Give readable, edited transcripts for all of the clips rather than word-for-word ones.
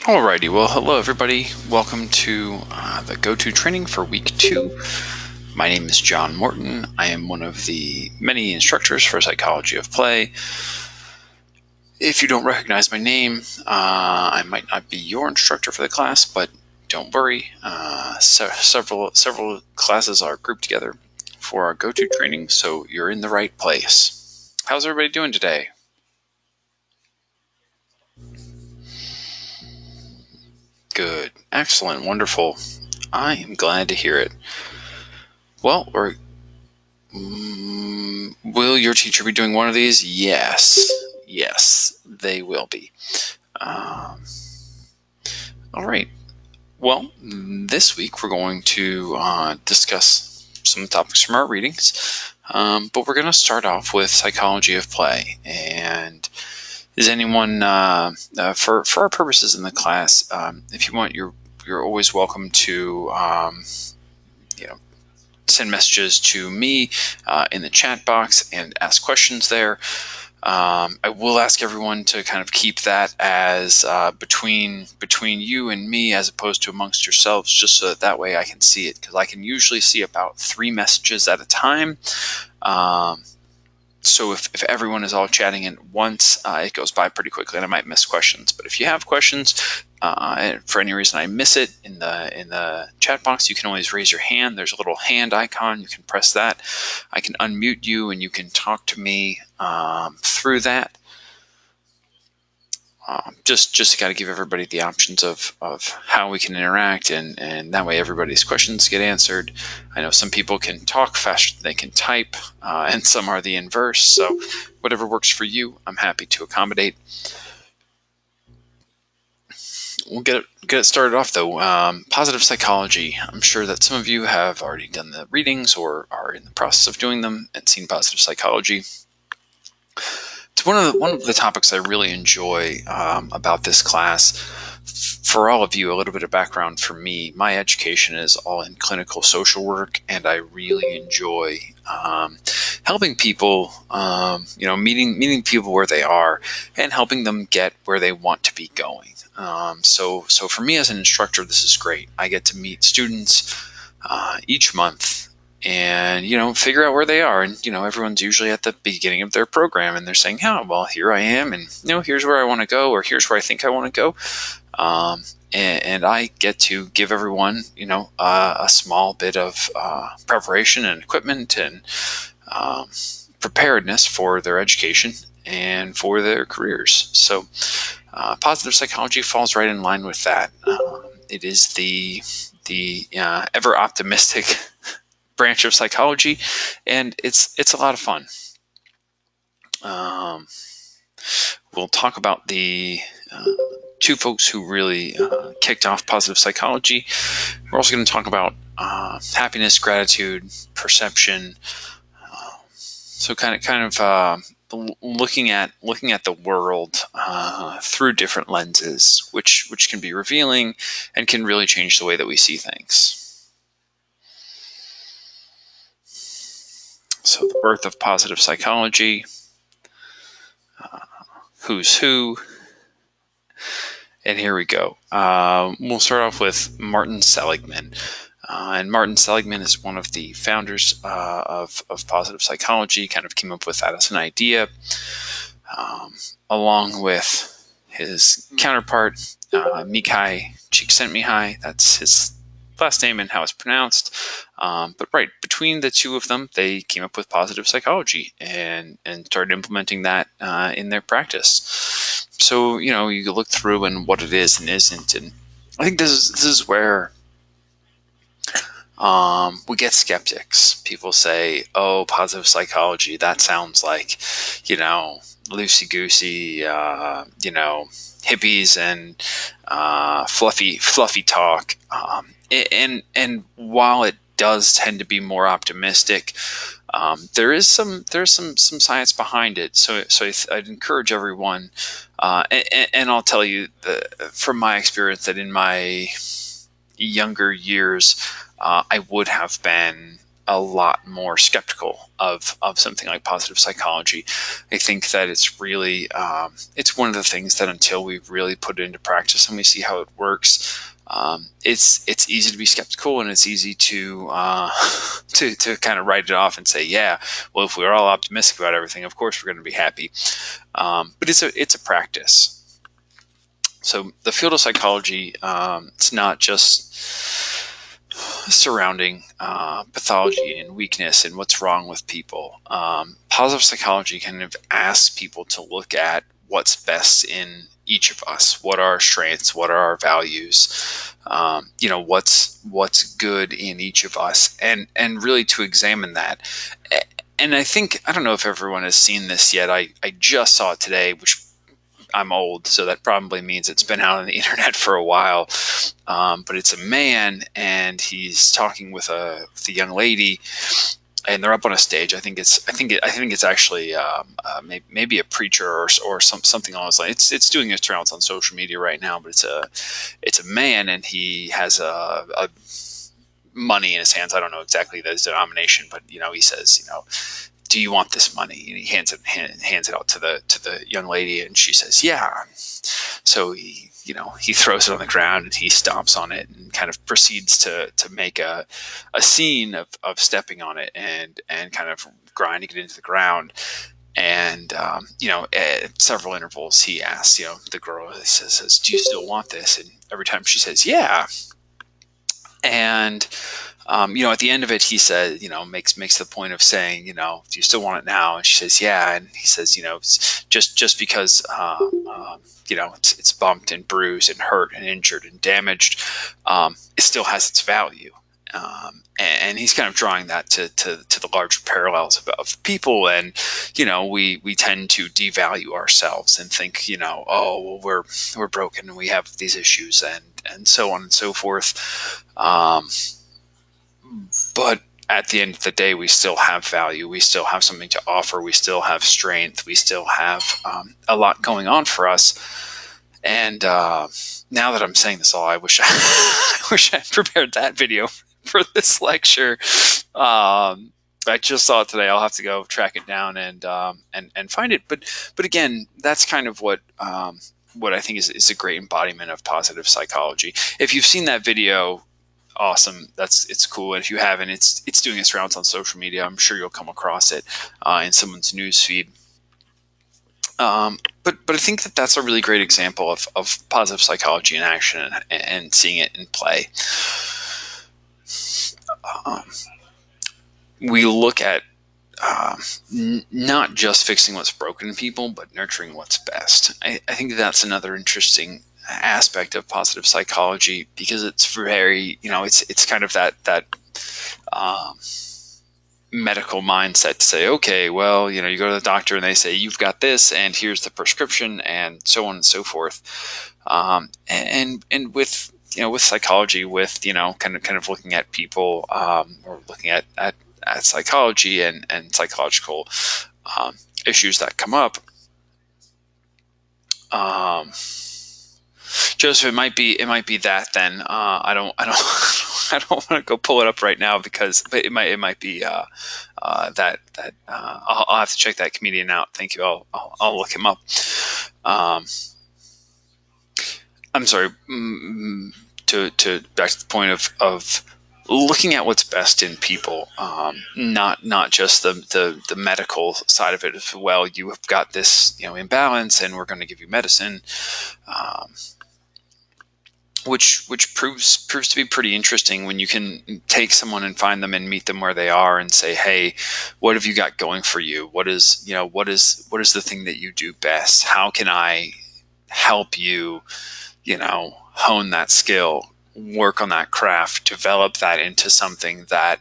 Alrighty, well, hello everybody. Welcome to the go-to training for week 2. My name is John Morton. I am one of the many instructors for Psychology of Play. If you don't recognize my name, I might not be your instructor for the class, but don't worry. Several classes are grouped together for our go-to training, so you're in the right place. How's everybody doing today? Good, excellent, wonderful. I am glad to hear it. Well, will your teacher be doing one of these? Yes, they will be. All right. Well, this week we're going to discuss some topics from our readings, but we're going to start off with Psychology of Play. And is anyone, for our purposes in the class, if you want, you're always welcome to, send messages to me in the chat box and ask questions there. I will ask everyone to kind of keep that as between you and me as opposed to amongst yourselves, just so that way I can see it, because I can usually see about 3 messages at a time. So if everyone is all chatting at once, it goes by pretty quickly and I might miss questions. But if you have questions, for any reason I miss it in the chat box, you can always raise your hand. There's a little hand icon. You can press that. I can unmute you and you can talk to me through that. Just got to give everybody the options of how we can interact, and that way everybody's questions get answered. I know some people can talk faster than they can type, and some are the inverse. So whatever works for you, I'm happy to accommodate. We'll get it started off though. Positive psychology. I'm sure that some of you have already done the readings or are in the process of doing them and seen positive psychology. It's one of the topics I really enjoy about this class. For all of you, a little bit of background for me. My education is all in clinical social work, and I really enjoy helping people, meeting people where they are and helping them get where they want to be going. So for me as an instructor, this is great. I get to meet students each month and, figure out where they are. And, everyone's usually at the beginning of their program and they're saying, oh, well, here I am. And, here's where I want to go, or here's where I think I want to go. And I get to give everyone, a small bit of preparation and equipment and preparedness for their education and for their careers. So positive psychology falls right in line with that. It is the ever optimistic branch of psychology, and it's a lot of fun. We'll talk about the 2 folks who really kicked off positive psychology. We're also going to talk about happiness, gratitude, perception. So kind of looking at the world through different lenses, which can be revealing and can really change the way that we see things. So the birth of positive psychology, who's who, and here we go. We'll start off with Martin Seligman. And Martin Seligman is one of the founders of positive psychology, kind of came up with that as an idea, along with his counterpart, Mikhail Csikszentmihalyi. That's his last name and how it's pronounced. But right, between the 2 of them, they came up with positive psychology and started implementing that in their practice. So, you look through and what it is and isn't. And I think this is where we get skeptics. People say, oh, positive psychology, that sounds like, loosey-goosey, hippies and fluffy talk. And while it does tend to be more optimistic, there's some science behind it. So I'd encourage everyone, and I'll tell you from my experience that in my younger years, I would have been a lot more skeptical of something like positive psychology. I think that it's really, it's one of the things that until we really put it into practice and we see how it works, it's easy to be skeptical, and it's easy to to kind of write it off and say, yeah, well, if we're all optimistic about everything, of course we're going to be happy. But it's a practice. So the field of psychology, it's not just surrounding pathology and weakness and what's wrong with people. Positive psychology kind of asks people to look at what's best in each of us. What are our strengths? What are our values? What's good in each of us, and really to examine that. And I think, I don't know if everyone has seen this yet. I just saw it today, which I'm old, so that probably means it's been out on the internet for a while. But it's a man, and he's talking with the young lady, and they're up on a stage. I think it's actually maybe a preacher or something along those lines. It's doing its rounds on social media right now. But it's a man, and he has a money in his hands. I don't know exactly the denomination, but he says, do you want this money? And he hands it out to the young lady, and she says, yeah. So he throws it on the ground, and he stomps on it and kind of proceeds to make a scene of stepping on it and kind of grinding it into the ground. And at several intervals, he asks, the girl, says, do you still want this? And every time she says, yeah. And at the end of it, he says, makes the point of saying, do you still want it now? And she says, yeah. And he says, just because, it's bumped and bruised and hurt and injured and damaged, it still has its value. And he's kind of drawing that to the larger parallels of people. And, we tend to devalue ourselves and think, oh, well, we're broken and we have these issues and so on and so forth. But at the end of the day, we still have value. We still have something to offer. We still have strength. We still have a lot going on for us. And now that I'm saying this all, I wish I had prepared that video for this lecture. I just saw it today. I'll have to go track it down and find it. But again, that's kind of what I think is a great embodiment of positive psychology. If you've seen that video, awesome. It's cool. And if you haven't, it's doing its rounds on social media. I'm sure you'll come across it in someone's news feed. But I think that's a really great example of positive psychology in action and seeing it in play. We look at not just fixing what's broken in people, but nurturing what's best. I think that's another interesting aspect of positive psychology, because it's very, it's kind of that medical mindset to say, okay, well, you go to the doctor and they say, you've got this, and here's the prescription, and so on and so forth. And with psychology, with, kind of looking at people, or looking at psychology and psychological issues that come up. Joseph, it might be that then. I don't want to go pull it up right now but it might be that I'll have to check that comedian out. Thank you. I'll look him up. I'm sorry. To back to the point of looking at what's best in people, not just the medical side of it as well. You have got this imbalance, and we're going to give you medicine, which proves to be pretty interesting when you can take someone and find them and meet them where they are and say, hey, what have you got going for you? What is the thing that you do best? How can I help you, hone that skill, work on that craft, develop that into something that,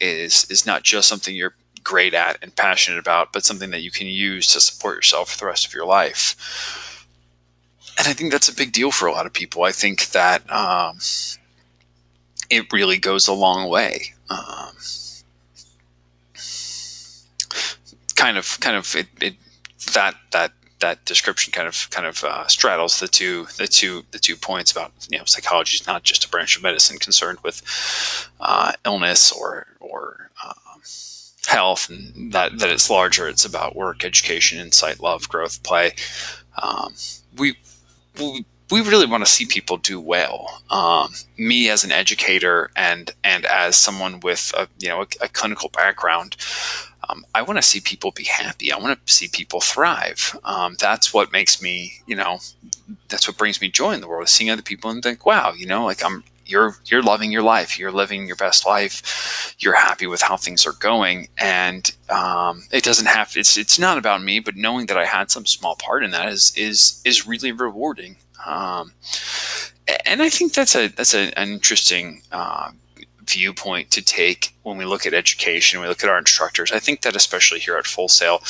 is not just something you're great at and passionate about, but something that you can use to support yourself for the rest of your life. And I think that's a big deal for a lot of people. I think that it really goes a long way. That that description kind of straddles the two points about, psychology is not just a branch of medicine concerned with illness or health, and that it's larger. It's about work, education, insight, love, growth, play. We really want to see people do well. Me as an educator and as someone with a clinical background, I want to see people be happy. I want to see people thrive. That's what makes me, that's what brings me joy in the world, is seeing other people and think, wow, you're loving your life. You're living your best life. You're happy with how things are going. And it doesn't have, it's not about me, but knowing that I had some small part in that is really rewarding. And I think that's an interesting viewpoint to take when we look at education, we look at our instructors. I think that especially here at Full Sail,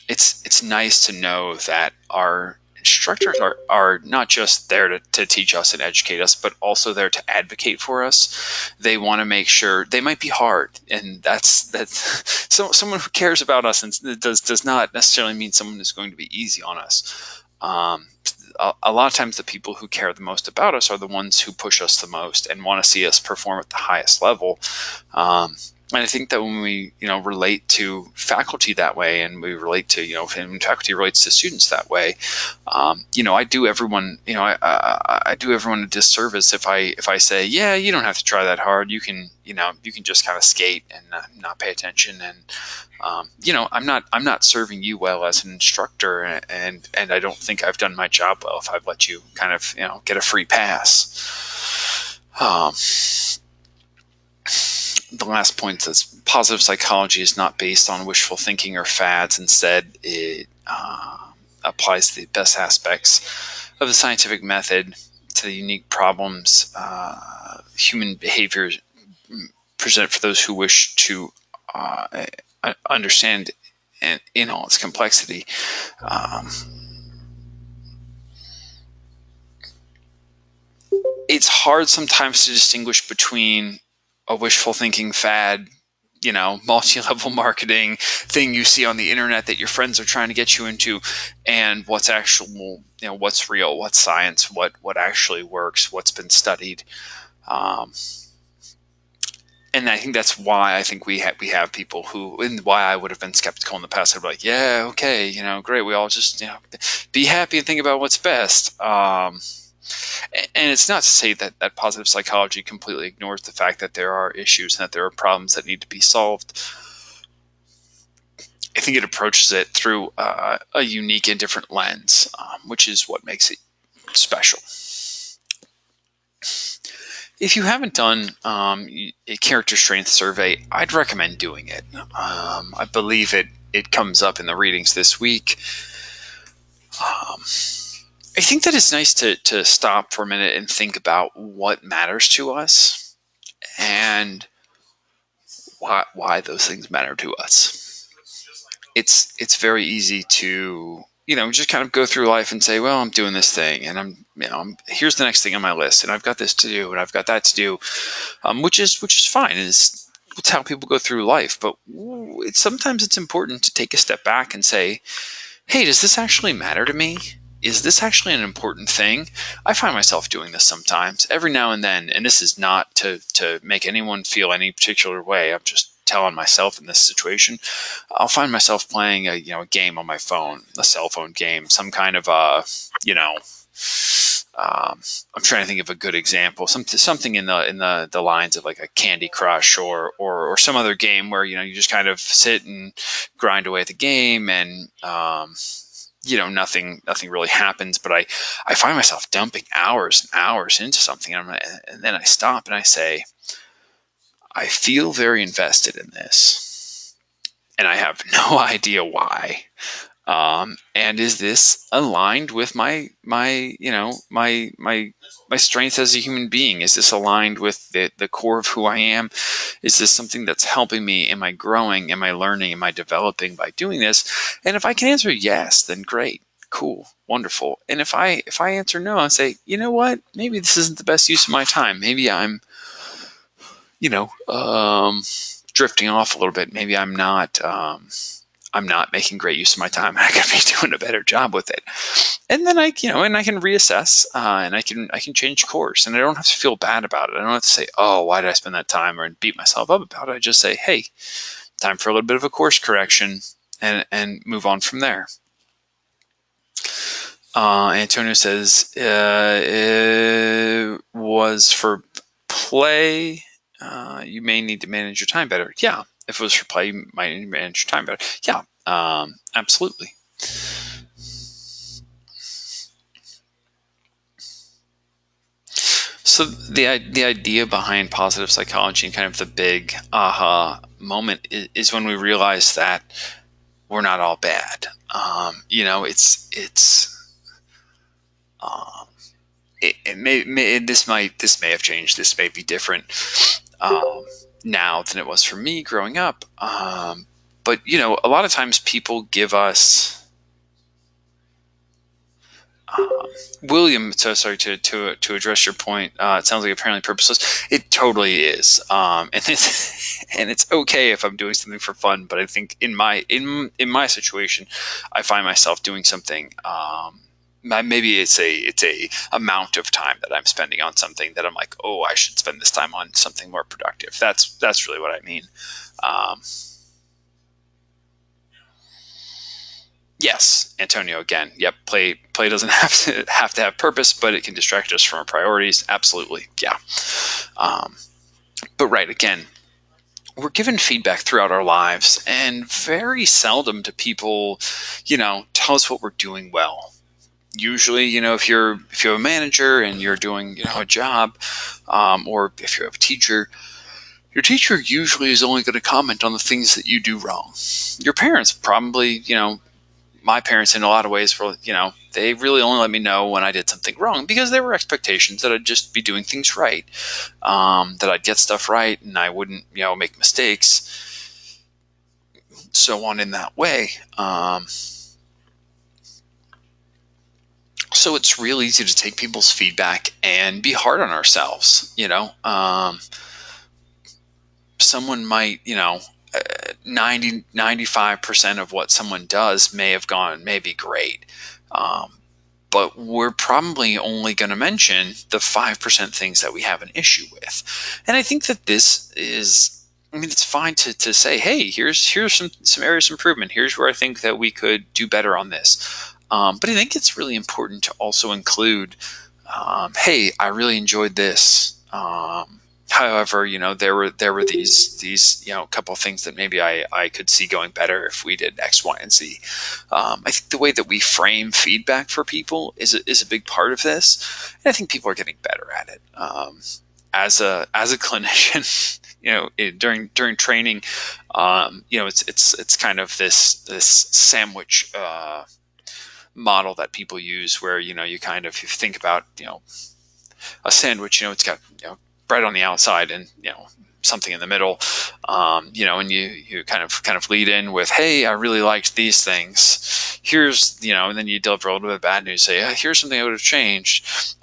it's nice to know that our instructors are not just there to teach us and educate us, but also there to advocate for us. They want to make sure, they might be hard, and that's so someone who cares about us, and it does not necessarily mean someone is going to be easy on us. A lot of times the people who care the most about us are the ones who push us the most and want to see us perform at the highest level. And I think that when we, relate to faculty that way, and we relate to, when faculty relates to students that way, I do everyone, I do everyone a disservice if I say, yeah, you don't have to try that hard. You can just kind of skate and not pay attention. And, I'm not serving you well as an instructor, and I don't think I've done my job well if I've let you kind of, get a free pass. The last point says positive psychology is not based on wishful thinking or fads. Instead, it applies the best aspects of the scientific method to the unique problems human behavior present for those who wish to understand and in all its complexity. It's hard sometimes to distinguish between a wishful thinking fad, multi-level marketing thing you see on the internet that your friends are trying to get you into, and what's actual, what's real, what's science, what actually works, what's been studied. And I think that's why I think we have people who, and why I would have been skeptical in the past. I'd be like, yeah, okay, great. We all just, be happy and think about what's best. And it's not to say that positive psychology completely ignores the fact that there are issues and that there are problems that need to be solved. I think it approaches it through a unique and different lens, which is what makes it special. If you haven't done a character strength survey, I'd recommend doing it. I believe it comes up in the readings this week. I think that it's nice to stop for a minute and think about what matters to us and why those things matter to us. It's very easy to just kind of go through life and say, well, I'm doing this thing, and I'm here's the next thing on my list, and I've got this to do, and I've got that to do, which is fine. It's how people go through life. But sometimes it's important to take a step back and say, hey, does this actually matter to me? Is this actually an important thing? I find myself doing this sometimes, every now and then, and this is not to make anyone feel any particular way. I'm just telling myself in this situation. I'll find myself playing a game on my phone, a cell phone game, some kind of I'm trying to think of a good example, something in the lines of like a Candy Crush or some other game where you just kind of sit and grind away at the game, and nothing really happens, but I find myself dumping hours and hours into something, and then I stop and I say, I feel very invested in this, and I have no idea why. And is this aligned with my strength as a human being? Is this aligned with the core of who I am? Is this something that's helping me? Am I growing? Am I learning? Am I developing by doing this? And if I can answer yes, then great, cool, wonderful. And if I answer no, I say, you know what? Maybe this isn't the best use of my time. Maybe I'm, drifting off a little bit. Maybe I'm not I'm not making great use of my time. I could be doing a better job with it. And then I can reassess, and I can change course, and I don't have to feel bad about it. I don't have to say, oh, why did I spend that time, or beat myself up about it. I just say, hey, time for a little bit of a course correction, and move on from there. Antonio says, it was for play. You may need to manage your time better. Yeah. If it was for play, you might need to manage your time better. Yeah. Absolutely. So the idea behind positive psychology and kind of the big aha moment is when we realize that we're not all bad. This may have changed. This may be different now than it was for me growing up. But a lot of times people give us. William, so sorry to address your point. It sounds like apparently purposeless. It totally is, and it's okay if I'm doing something for fun. But I think in my situation, I find myself doing something. Maybe it's a amount of time that I'm spending on something that I'm like, oh, I should spend this time on something more productive. That's really what I mean. Yes, Antonio again. Yep, play doesn't have to have purpose, but it can distract us from our priorities. Absolutely, yeah. But right, again, we're given feedback throughout our lives, and very seldom do people, tell us what we're doing well. Usually, if you have a manager and you're doing, a job, or if you have a teacher, your teacher usually is only going to comment on the things that you do wrong. Your parents probably, my parents in a lot of ways were, they really only let me know when I did something wrong because there were expectations that I'd just be doing things right, that I'd get stuff right and I wouldn't, make mistakes, so on in that way. So it's real easy to take people's feedback and be hard on ourselves, someone might, 95% of what someone does may be great. But we're probably only going to mention the 5% things that we have an issue with. And I think that this is, it's fine to say, hey, here's some areas of improvement. Here's where I think that we could do better on this. But I think it's really important to also include, hey, I really enjoyed this. However, there were these couple of things that maybe I could see going better if we did X, Y, and Z. I think the way that we frame feedback for people is a big part of this, and I think people are getting better at it. As a clinician, during training, it's kind of this sandwich model that people use, where you kind of, you think about a sandwich, it's got bread on the outside and something in the middle, and you kind of lead in with, hey, I really liked these things. Here's and then you deliver a little bit of bad news, say, here's something I would have changed.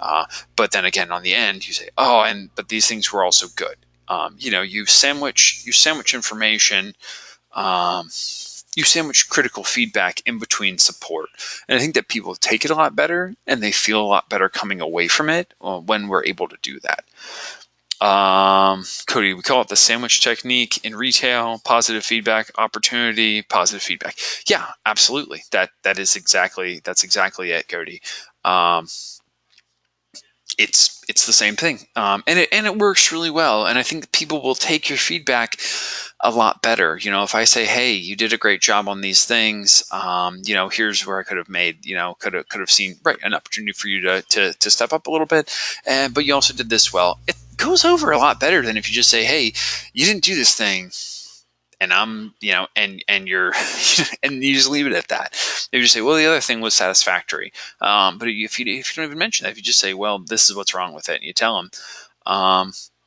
But then again, on the end, you say, but these things were also good. You sandwich information. You sandwich critical feedback in between support. And I think that people take it a lot better and they feel a lot better coming away from it when we're able to do that. Cody, we call it the sandwich technique in retail: positive feedback, opportunity, positive feedback. Yeah, absolutely. That's exactly it, Cody. It's the same thing. And it works really well. And I think people will take your feedback a lot better. If I say, hey, you did a great job on these things, here's where I could have made, could have seen an opportunity for you to step up a little bit. But you also did this well. It goes over a lot better than if you just say, hey, you didn't do this thing, and I'm, and you're, and you just leave it at that. If you just say, well, the other thing was satisfactory. But if you don't even mention that, if you just say, well, this is what's wrong with it, and you tell them,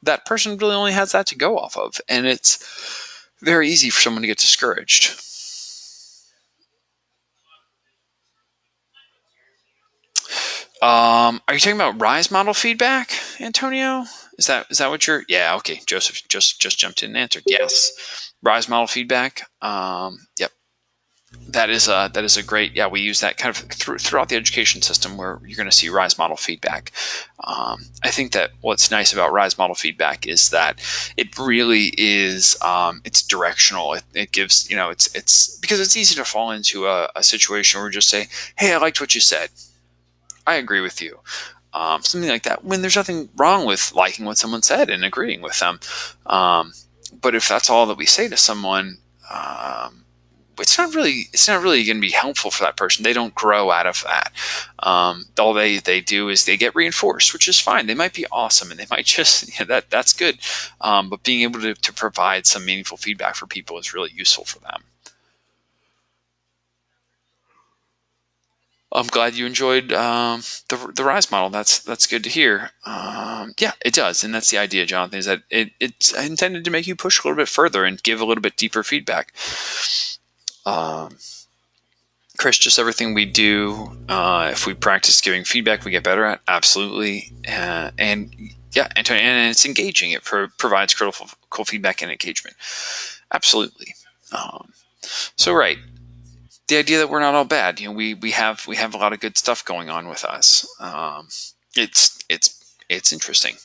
that person really only has that to go off of. And it's very easy for someone to get discouraged. Are you talking about RISE model feedback, Antonio? Is that what you're? Yeah, okay. Joseph just jumped in and answered. Yes, RISE model feedback. Yep. That is a great, yeah, we use that kind of throughout the education system where you're going to see RISE model feedback. I think that what's nice about RISE model feedback is that it really is, it's directional. It gives, it's because it's easy to fall into a situation where we just say, hey, I liked what you said. I agree with you. Something like that, when there's nothing wrong with liking what someone said and agreeing with them. But if that's all that we say to someone, it's not really going to be helpful for that person. They don't grow out of that. All they do is they get reinforced, which is fine. They might be awesome and they might just, that's good. But being able to provide some meaningful feedback for people is really useful for them. I'm glad you enjoyed the RISE model. That's good to hear. Yeah, it does, and that's the idea, Jonathan. Is that it's intended to make you push a little bit further and give a little bit deeper feedback. Chris, just everything we do, if we practice giving feedback, we get better at. Absolutely, and yeah, and it's engaging. It provides critical feedback and engagement. Absolutely. So right. The idea that we're not all bad. We have a lot of good stuff going on with us. It's interesting.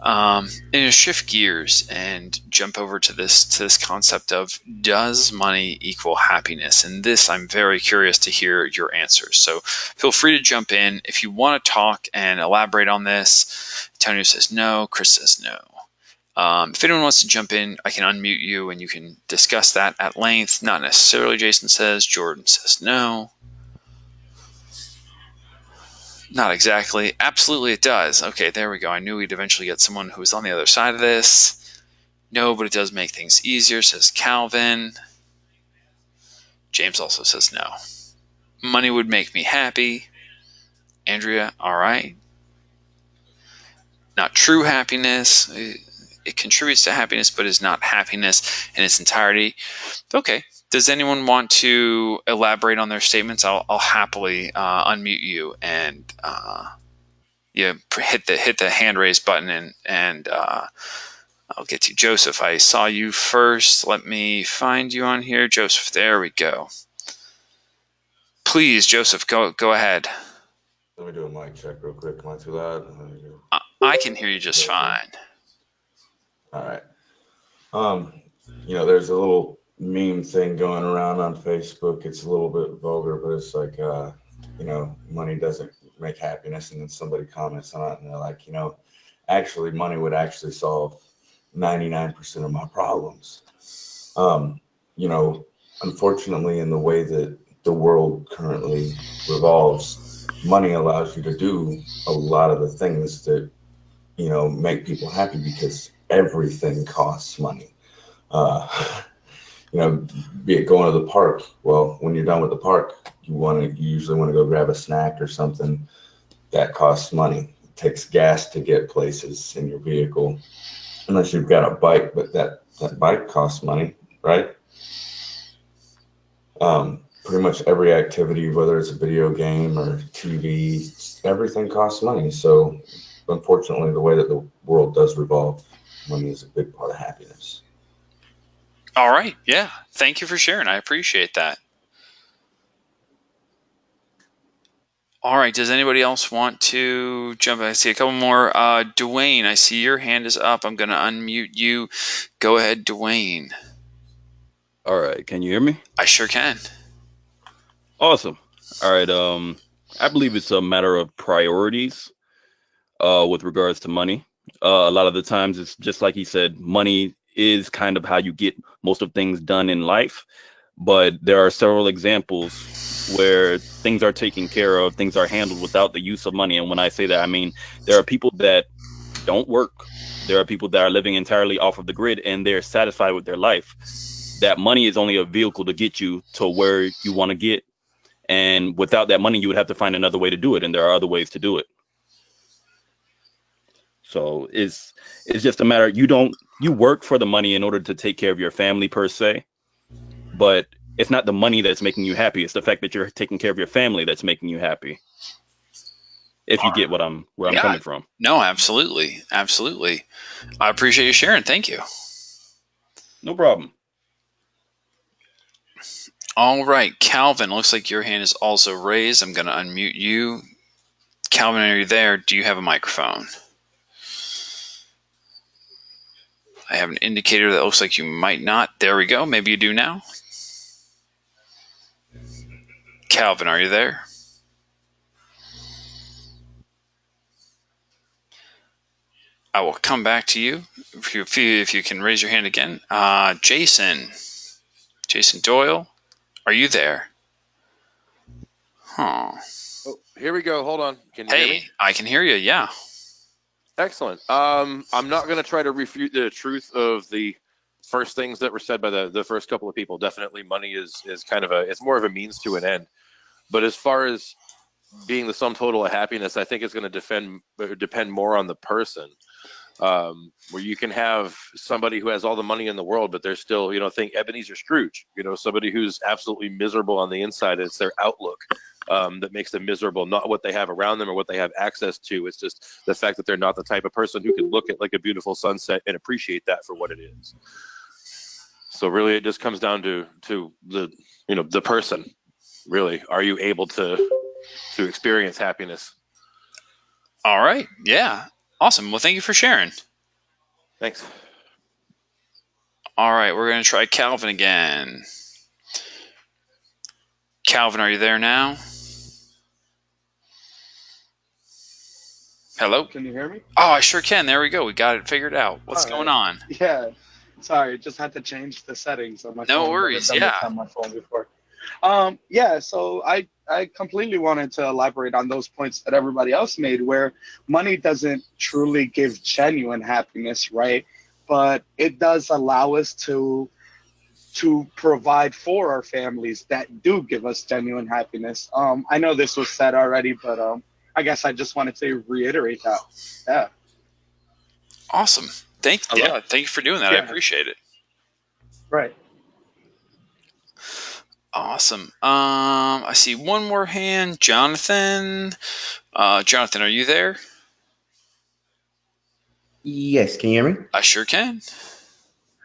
And to shift gears and jump over to this concept of, does money equal happiness? And this, I'm very curious to hear your answers. So feel free to jump in if you want to talk and elaborate on this. Antonio says no. Chris says no. If anyone wants to jump in, I can unmute you and you can discuss that at length. Not necessarily, Jason says. Jordan says no. Not exactly. Absolutely it does. Okay, there we go. I knew we'd eventually get someone who was on the other side of this. No, but it does make things easier, says Calvin. James also says no. Money would make me happy. Andrea, all right. Not true happiness. It contributes to happiness, but is not happiness in its entirety. Okay. Does anyone want to elaborate on their statements? I'll happily unmute you and hit the hand raise button and I'll get to Joseph. I saw you first. Let me find you on here, Joseph. There we go. Please, Joseph, go ahead. Let me do a mic check real quick. Am I too loud? I can hear you just fine. All right. There's a little meme thing going around on Facebook. It's a little bit vulgar, but it's like, money doesn't make happiness. And then somebody comments on it and they're like, actually money would actually solve 99% of my problems. Unfortunately, in the way that the world currently revolves, money allows you to do a lot of the things that, make people happy, because everything costs money. Be it going to the park. Well, when you're done with the park, you usually want to go grab a snack or something. That costs money. It takes gas to get places in your vehicle, unless you've got a bike, but that bike costs money, right? Pretty much every activity, whether it's a video game or TV, everything costs money. So unfortunately, the way that the world does revolve, money is a big part of happiness. All right. Yeah. Thank you for sharing. I appreciate that. All right. Does anybody else want to jump in? I see a couple more. Dwayne, I see your hand is up. I'm going to unmute you. Go ahead, Dwayne. All right. Can you hear me? I sure can. Awesome. All right. I believe it's a matter of priorities with regards to money. A lot of the times it's just like he said, money is kind of how you get most of things done in life. But there are several examples where things are taken care of, things are handled without the use of money. And when I say that, I mean, there are people that don't work. There are people that are living entirely off of the grid and they're satisfied with their life. That money is only a vehicle to get you to where you want to get. And without that money, you would have to find another way to do it. And there are other ways to do it. So it's just a matter, you work for the money in order to take care of your family per se, but it's not the money that's making you happy. It's the fact that you're taking care of your family that's making you happy. If you get where I'm coming from. No, absolutely. Absolutely. I appreciate you sharing. Thank you. No problem. All right, Calvin, looks like your hand is also raised. I'm going to unmute you. Calvin, are you there? Do you have a microphone? I have an indicator that looks like you might not. There we go. Maybe you do now. Calvin, are you there? I will come back to you if you can raise your hand again. Jason Doyle, are you there? Huh. Oh, here we go. Hold on. Can you hear me? I can hear you. Yeah. Excellent. I'm not going to try to refute the truth of the first things that were said by the first couple of people. Definitely, money is kind of it's more of a means to an end. But as far as being the sum total of happiness, I think it's going to depend more on the person. Where you can have somebody who has all the money in the world, but they're still, think Ebenezer Scrooge, somebody who's absolutely miserable on the inside. It's their outlook that makes them miserable, not what they have around them or what they have access to. It's just the fact that they're not the type of person who can look at like a beautiful sunset and appreciate that for what it is. So really, it just comes down to the, the person. Really, are you able to experience happiness? All right. Yeah. Awesome. Well, thank you for sharing. Thanks. All right. We're going to try Calvin again. Calvin, are you there now? Hello? Can you hear me? Oh, I sure can. There we go. We got it figured out. What's going on? Yeah. Sorry, just had to change the settings on my phone. No worries. Yeah. On my phone before. So I completely wanted to elaborate on those points that everybody else made, where money doesn't truly give genuine happiness, right? But it does allow us to provide for our families that do give us genuine happiness. I know this was said already, but I guess I just wanted to reiterate that. Yeah. Awesome. Thank you for doing that. Yeah. I appreciate it. Right. Awesome. I see one more hand. Jonathan. Jonathan, are you there? Yes. Can you hear me? I sure can.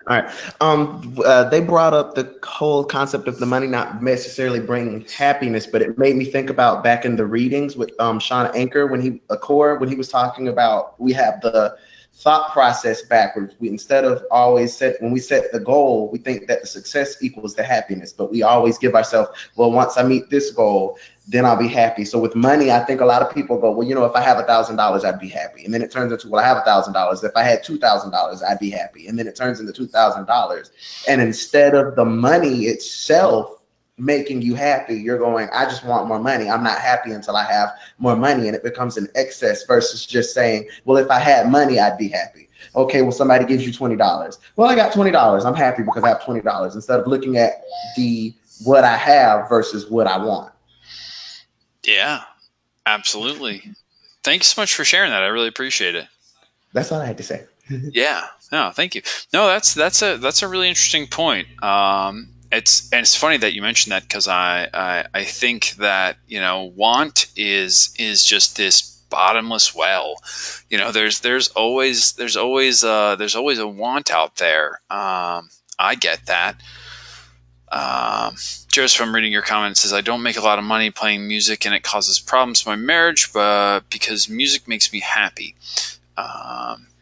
All right. They brought up the whole concept of the money not necessarily bringing happiness, but it made me think about back in the readings with Sean Anker when he was talking about we have the thought process backwards. We instead of always when we set the goal, we think that the success equals the happiness, but we always give ourselves, well, once I meet this goal, then I'll be happy. So with money, I think a lot of people go, well, if I have $1,000, I'd be happy. And then it turns into, well, I have $1,000. If I had $2,000, I'd be happy. And then it turns into $2,000. And instead of the money itself making you happy, you're going, I just want more money. I'm not happy until I have more money. And it becomes an excess versus just saying, well, if I had money, I'd be happy. Okay, well, somebody gives you $20. Well, I got $20. I'm happy because I have $20. Instead of looking at what I have versus what I want. Yeah, absolutely. Thanks so much for sharing that. I really appreciate it. That's all I had to say. Yeah. No, thank you. No, that's a really interesting point. It's funny that you mentioned that because I think that want is just this bottomless well. There's always a want out there. I get that. Just from reading your comments, says I don't make a lot of money playing music and it causes problems in my marriage, but because music makes me happy,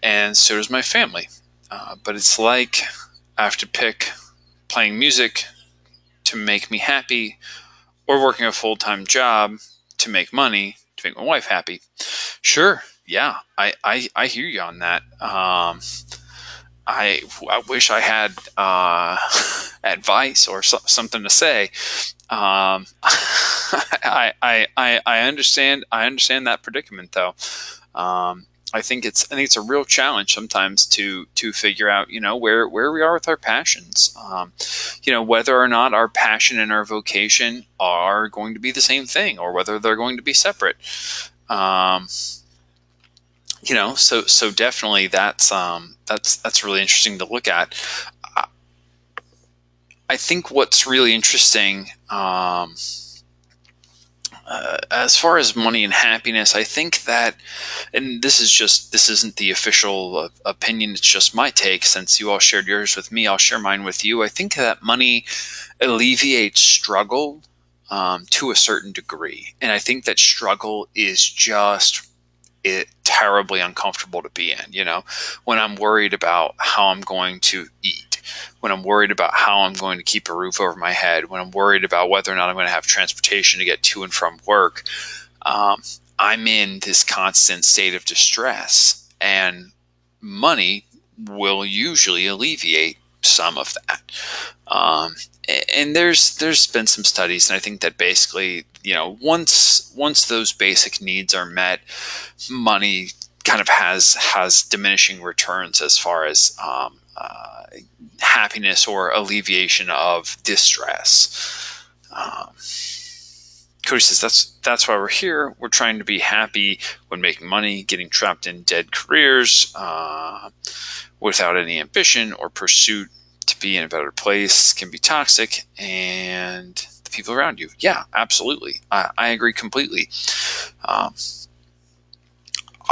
and so does my family. But it's like I have to pick playing music to make me happy or working a full-time job to make money to make my wife happy. Sure. Yeah. I hear you on that. I wish I had advice or something to say. I understand that predicament though. I think it's a real challenge sometimes to figure out where we are with our passions. Whether or not our passion and our vocation are going to be the same thing or whether they're going to be separate. So definitely that's really interesting to look at. I think what's really interesting as far as money and happiness, I think that, and this isn't the official opinion, it's just my take. Since you all shared yours with me, I'll share mine with you. I think that money alleviates struggle to a certain degree. And I think that struggle is just terribly uncomfortable to be in. When I'm worried about how I'm going to eat, when I'm worried about how I'm going to keep a roof over my head, when I'm worried about whether or not I'm going to have transportation to get to and from work, I'm in this constant state of distress, and money will usually alleviate some of that. And there's been some studies, and I think that basically, once those basic needs are met, money kind of has diminishing returns as far as happiness or alleviation of distress. Cody says that's why we're here. We're trying to be happy when making money. Getting trapped in dead careers without any ambition or pursuit to be in a better place can be toxic, and the people around you. Yeah, absolutely. I agree completely. I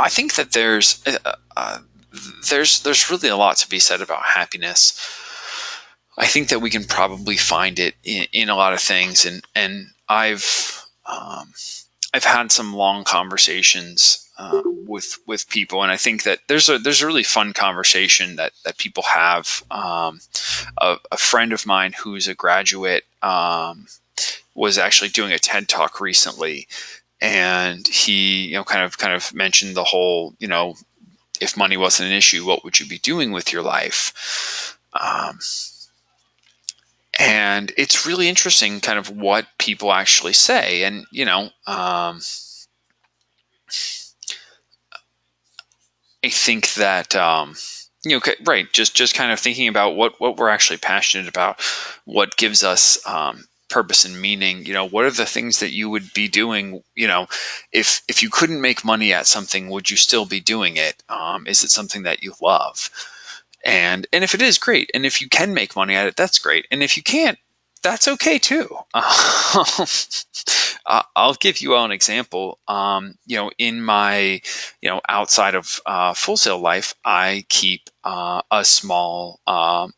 think that there's really a lot to be said about happiness. I think that we can probably find it in a lot of things, and I've had some long conversations with people, and I think that there's a really fun conversation that people have. A friend of mine who's a graduate was actually doing a TED Talk recently, and he kind of mentioned the whole, if money wasn't an issue, what would you be doing with your life? And it's really interesting kind of what people actually say. And, I think that, right. Just kind of thinking about what we're actually passionate about, what gives us purpose and meaning. What are the things that you would be doing? If you couldn't make money at something, would you still be doing it? Is it something that you love? And if it is, great. And if you can make money at it, that's great. And if you can't, that's okay too. I'll give you all an example. In my, outside of Full Sail life, I keep a small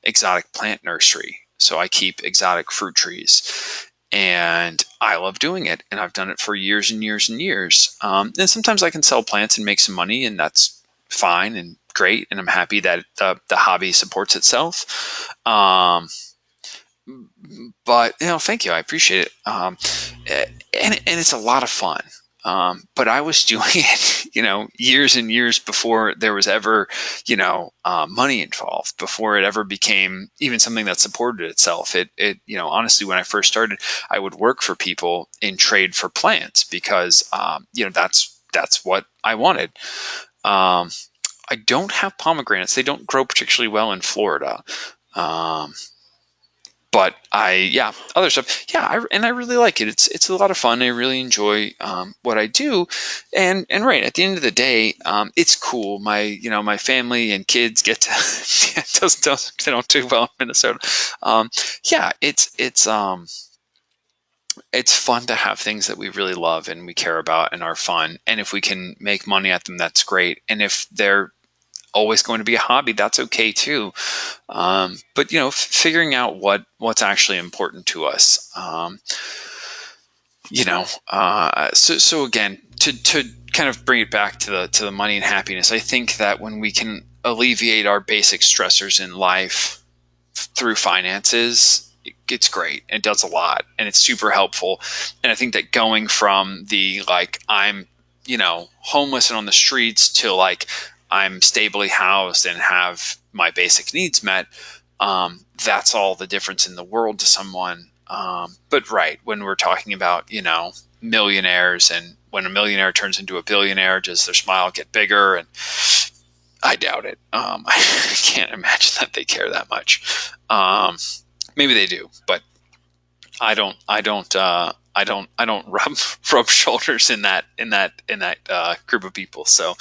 exotic plant nursery. So I keep exotic fruit trees, and I love doing it. And I've done it for years and years and years. And sometimes I can sell plants and make some money, and that's fine and great. And I'm happy that the hobby supports itself. But thank you, I appreciate it. And it's a lot of fun. But I was doing it, years and years before there was ever, money involved, before it ever became even something that supported itself. Honestly, when I first started, I would work for people in trade for plants because, that's what I wanted. I don't have pomegranates. They don't grow particularly well in Florida. But other stuff. Yeah, I really like it. It's a lot of fun. I really enjoy what I do, and right at the end of the day, it's cool. My family and kids get to they don't do well in Minnesota. It's fun to have things that we really love and we care about and are fun. And if we can make money at them, that's great. And if they're always going to be a hobby, that's okay too. But figuring out what's actually important to us. So again, to kind of bring it back to the money and happiness, I think that when we can alleviate our basic stressors in life through finances, it's great. It does a lot, and it's super helpful. And I think that going from the I'm homeless and on the streets to I'm stably housed and have my basic needs met, that's all the difference in the world to someone. But right, when we're talking about, millionaires, and when a millionaire turns into a billionaire, does their smile get bigger? And I doubt it. I can't imagine that they care that much. Maybe they do, but I don't rub shoulders in that group of people. So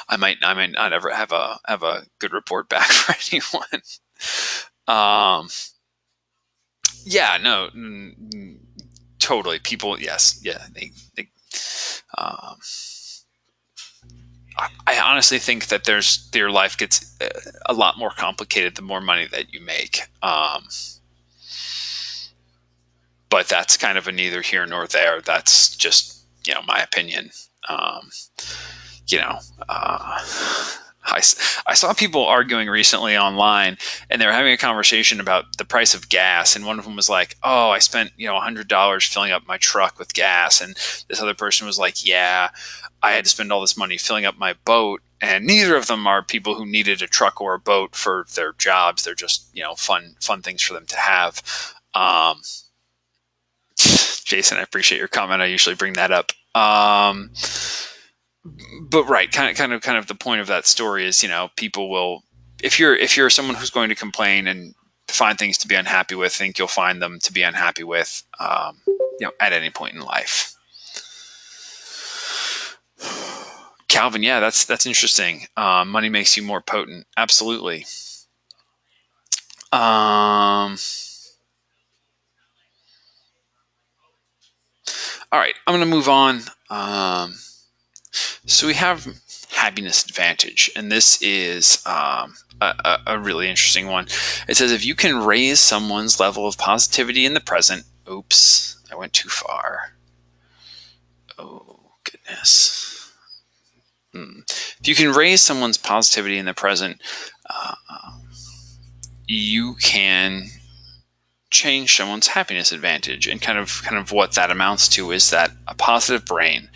I might not ever have a good report back for anyone. No, totally. People, yes, yeah. Um, I honestly think that your life gets a lot more complicated the more money that you make. But that's kind of a neither here nor there. That's just, my opinion. Um, you know, uh, I saw people arguing recently online, and they were having a conversation about the price of gas. And one of them was like, "Oh, I spent $100 filling up my truck with gas," and this other person was like, "Yeah, I had to spend all this money filling up my boat." And neither of them are people who needed a truck or a boat for their jobs. They're just fun things for them to have. Um, Jason, I appreciate your comment. I usually bring that up. But right, kind of the point of that story is, people will, if you're someone who's going to complain and find things to be unhappy with, think you'll find them to be unhappy with, at any point in life. Calvin, yeah, that's interesting. Money makes you more potent. Absolutely. All right, I'm going to move on. So we have happiness advantage, and this is a really interesting one. It says if you can raise someone's level of positivity in the present. Oops, I went too far. Oh, goodness. If you can raise someone's positivity in the present, you can change someone's happiness advantage. And kind of what that amounts to is that a positive brain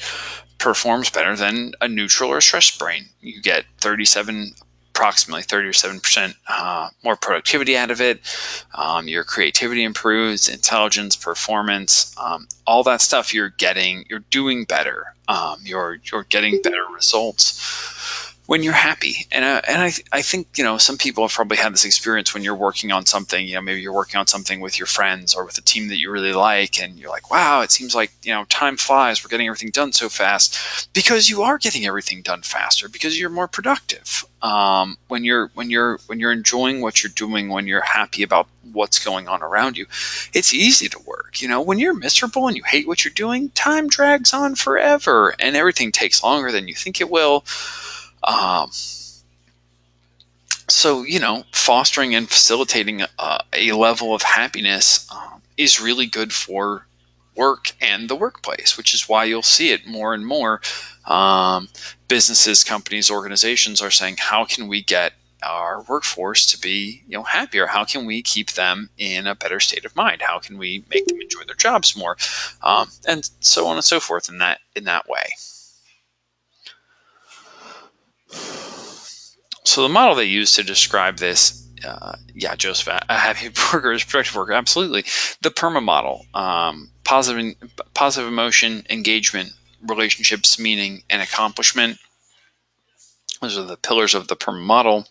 performs better than a neutral or stressed brain. You get approximately 37% more productivity out of it. Your creativity improves, intelligence, performance, all that stuff you're doing better. You're getting better results when you're happy. And I think, some people have probably had this experience when you're working on something, maybe you're working on something with your friends or with a team that you really like, and you're like, wow, it seems like, time flies. We're getting everything done so fast, because you are getting everything done faster because you're more productive. When you're enjoying what you're doing, when you're happy about what's going on around you, it's easy to work. When you're miserable and you hate what you're doing, time drags on forever and everything takes longer than you think it will. So, fostering and facilitating a level of happiness is really good for work and the workplace, which is why you'll see it more and more. Businesses, companies, organizations are saying, how can we get our workforce to be happier? How can we keep them in a better state of mind? How can we make them enjoy their jobs more? And so on and so forth in that way. So the model they use to describe this, Joseph, a happy worker is a productive worker. Absolutely. The PERMA model, positive emotion, engagement, relationships, meaning, and accomplishment. Those are the pillars of the PERMA model.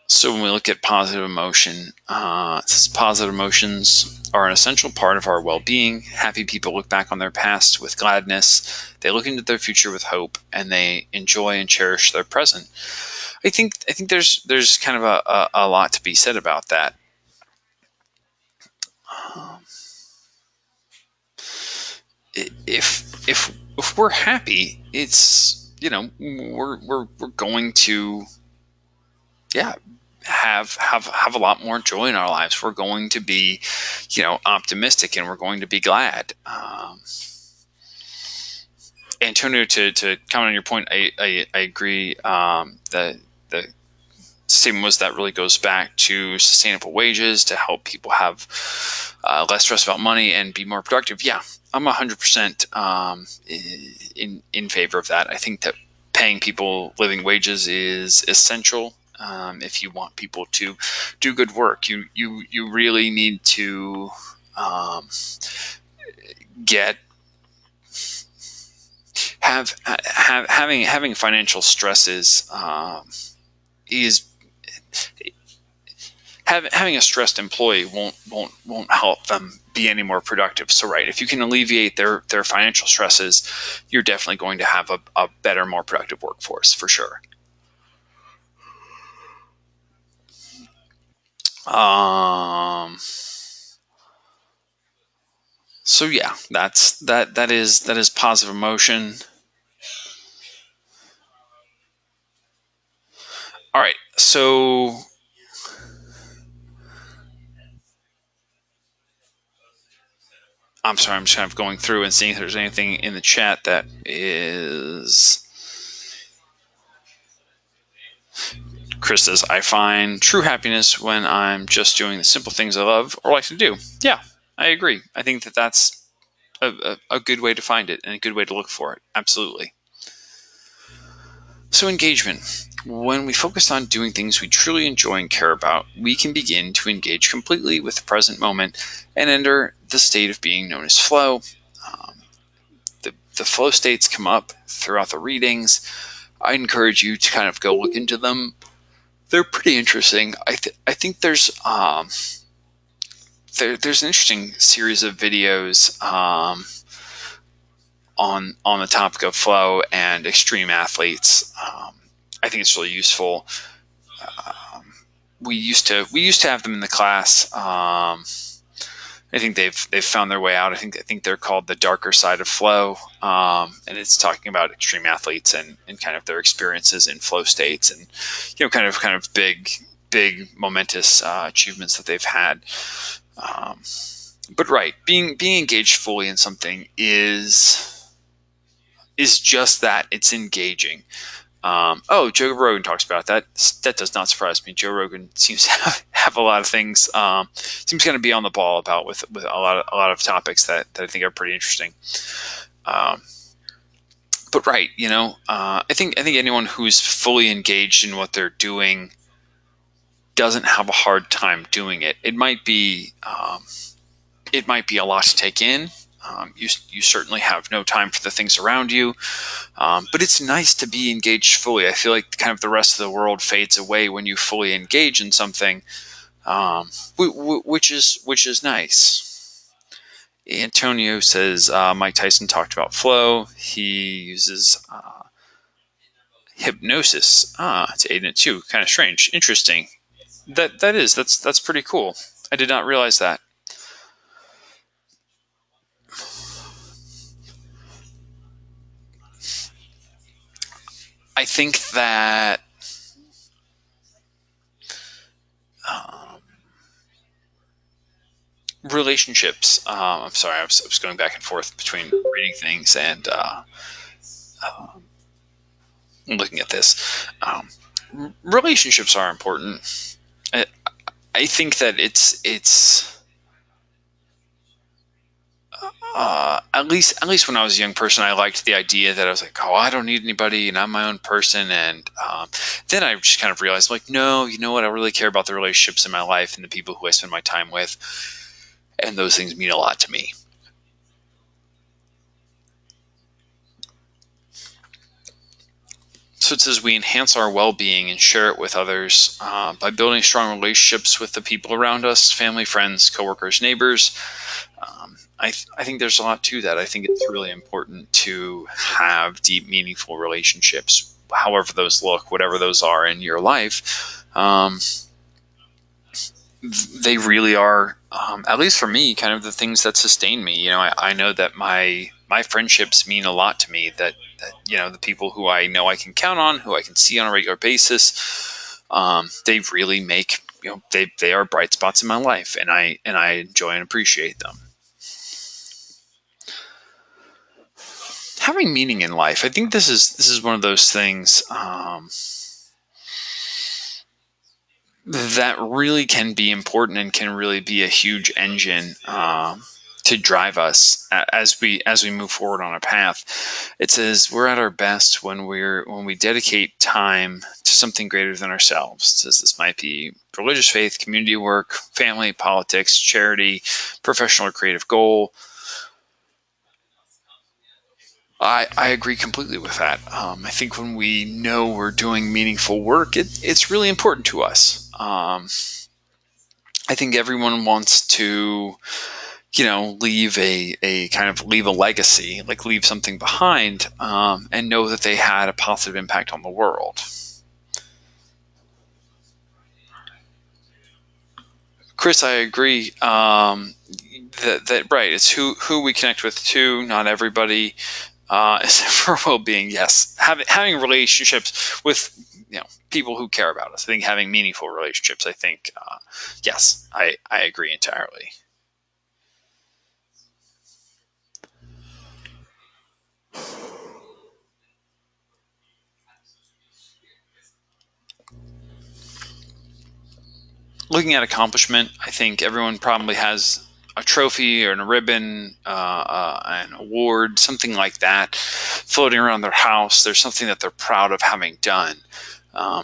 So when we look at positive emotion, it says positive emotions are an essential part of our well-being. Happy people look back on their past with gladness. They look into their future with hope, and they enjoy and cherish their present. I think there's kind of a lot to be said about that. If we're happy, it's we're going to have a lot more joy in our lives. We're going to be optimistic, and we're going to be glad. Antonio, to comment on your point, I agree. The statement was that really goes back to sustainable wages to help people have less stress about money and be more productive. Yeah, I'm 100% in favor of that. I think that paying people living wages is essential. If you want people to do good work, you really need to get having financial stresses is having a stressed employee won't help them be any more productive. So right, if you can alleviate their financial stresses, you're definitely going to have a better, more productive workforce for sure. So yeah, that is positive emotion. All right, so I'm sorry, I'm just kind of going through and seeing if there's anything in the chat that is. Chris says, I find true happiness when I'm just doing the simple things I love or like to do. Yeah, I agree. I think that that's a good way to find it and a good way to look for it. Absolutely. So engagement. When we focus on doing things we truly enjoy and care about, we can begin to engage completely with the present moment and enter the state of being known as flow. The flow states come up throughout the readings. I encourage you to kind of go look into them. They're pretty interesting. I think there's there's an interesting series of videos on the topic of flow and extreme athletes. I think it's really useful. We used to have them in the class. I think they've found their way out. I think they're called the darker side of flow, and it's talking about extreme athletes and kind of their experiences in flow states, and kind of big momentous achievements that they've had. But right, being engaged fully in something is just that. It's engaging. Joe Rogan talks about that. That does not surprise me. Joe Rogan seems to have a lot of things. Seems going to be on the ball about with a lot of topics that I think are pretty interesting. But right, I think anyone who's fully engaged in what they're doing doesn't have a hard time doing it. It might be a lot to take in. You certainly have no time for the things around you, but it's nice to be engaged fully. I feel like kind of the rest of the world fades away when you fully engage in something, which is nice. Antonio says Mike Tyson talked about flow. He uses hypnosis to aid in it too. Kind of strange, interesting. That's pretty cool. I did not realize that. I think that relationships. I'm sorry, I was going back and forth between reading things and looking at this. Relationships are important. I think that it's at least when I was a young person, I liked the idea that I was like, oh, I don't need anybody, and I'm my own person. And then I just kind of realized, like, no, you know what? I really care about the relationships in my life and the people who I spend my time with, and those things mean a lot to me. So it says we enhance our well-being and share it with others by building strong relationships with the people around us, family, friends, coworkers, neighbors. I think there's a lot to that. I think it's really important to have deep, meaningful relationships, however those look, whatever those are in your life. They really are, at least for me, kind of the things that sustain me. I know that my friendships mean a lot to me, that the people who I know I can count on, who I can see on a regular basis, they really make, they are bright spots in my life, and I enjoy and appreciate them. Having meaning in life, I think this is one of those things that really can be important and can really be a huge engine to drive us as we move forward on a path. It says we're at our best when we dedicate time to something greater than ourselves. It says this might be religious faith, community work, family, politics, charity, professional or creative goal. I agree completely with that. I think when we know we're doing meaningful work, it's really important to us. I think everyone wants to, leave leave a legacy, like leave something behind, and know that they had a positive impact on the world. Chris, I agree. That right. It's who we connect with too. Not everybody is for well-being. Yes, having relationships with people who care about us. I think having meaningful relationships. I think yes, I agree entirely. Looking at accomplishment, I think everyone probably has a trophy or a ribbon, an award, something like that, floating around their house. There's something that they're proud of having done.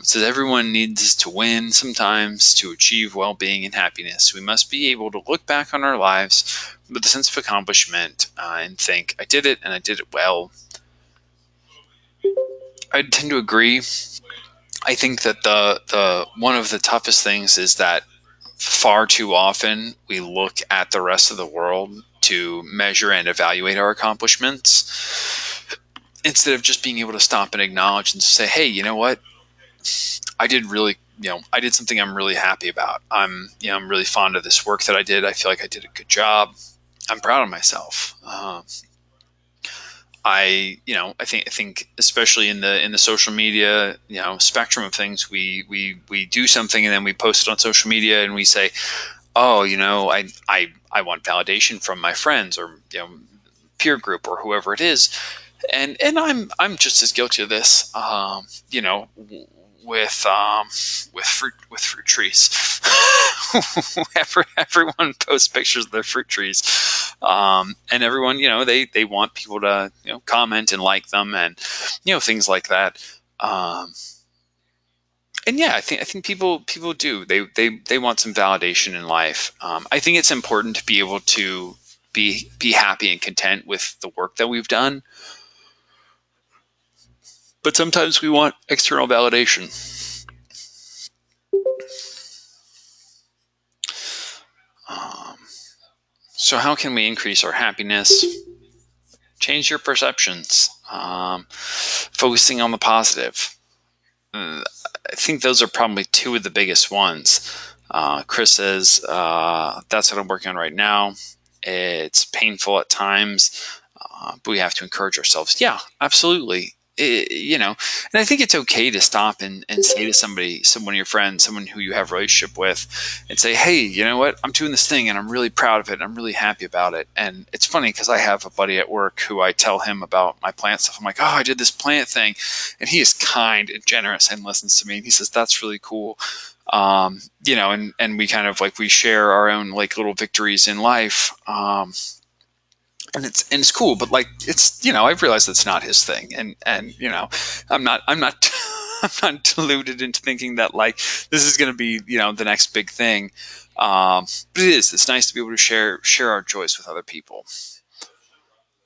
So everyone needs to win sometimes to achieve well-being and happiness. We must be able to look back on our lives with a sense of accomplishment and think, I did it and I did it well. I tend to agree. I think that the one of the toughest things is that far too often we look at the rest of the world to measure and evaluate our accomplishments instead of just being able to stop and acknowledge and say, hey, you know what? I did really, I did something I'm really happy about. I'm really fond of this work that I did. I feel like I did a good job. I'm proud of myself. I think especially in the social media spectrum of things, we do something and then we post it on social media and we say, oh, I want validation from my friends or peer group or whoever it is, and I'm just as guilty of this, with fruit trees. Everyone posts pictures of their fruit trees, and everyone they want people to comment and like them and things like that. And yeah, I think people do they want some validation in life. I think it's important to be able to be happy and content with the work that we've done, but sometimes we want external validation. So how can we increase our happiness? Change your perceptions, focusing on the positive. I think those are probably two of the biggest ones. Chris says, that's what I'm working on right now. It's painful at times, but we have to encourage ourselves. Yeah, absolutely. And I think it's okay to stop and say to someone of your friends, someone who you have a relationship with, and say, hey, you know what? I'm doing this thing and I'm really proud of it. And I'm really happy about it. And it's funny because I have a buddy at work who I tell him about my plant stuff. I'm like, oh, I did this plant thing. And he is kind and generous and listens to me. And he says, that's really cool. And we kind of we share our own little victories in life. And it's cool, but it's I've realized it's not his thing, and I'm not I'm not deluded into thinking that this is going to be the next big thing, but it's nice to be able to share our joys with other people.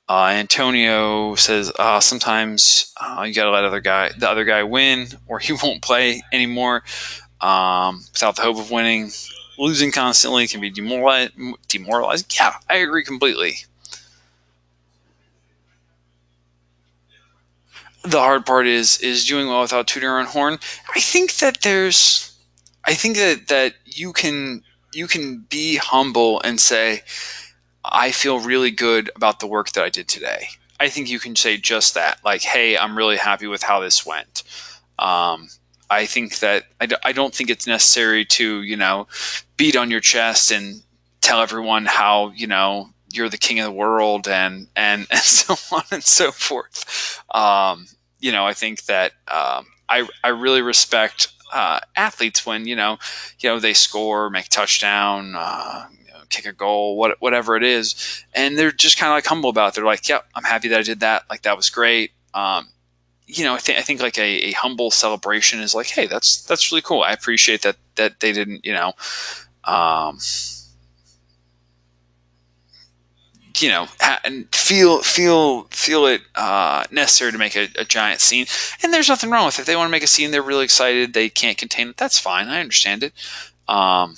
Antonio says sometimes you got to let the other guy win, or he won't play anymore without the hope of winning. Losing constantly can be demoralizing. Yeah, I agree completely. The hard part is doing well without tooting our own horn. I think that you can be humble and say, I feel really good about the work that I did today. I think you can say just that, hey, I'm really happy with how this went. I think that I don't think it's necessary to beat on your chest and tell everyone how you're the king of the world and so on and so forth. I think that I really respect athletes when they score, make a touchdown, kick a goal, whatever it is, and they're just kind of humble about it. They're like, "Yep, I'm happy that I did that. That was great." I think a humble celebration is hey, that's really cool. I appreciate that they didn't and feel it necessary to make a giant scene. And there's nothing wrong with it. If they want to make a scene, they're really excited, they can't contain it. That's fine. I understand it. I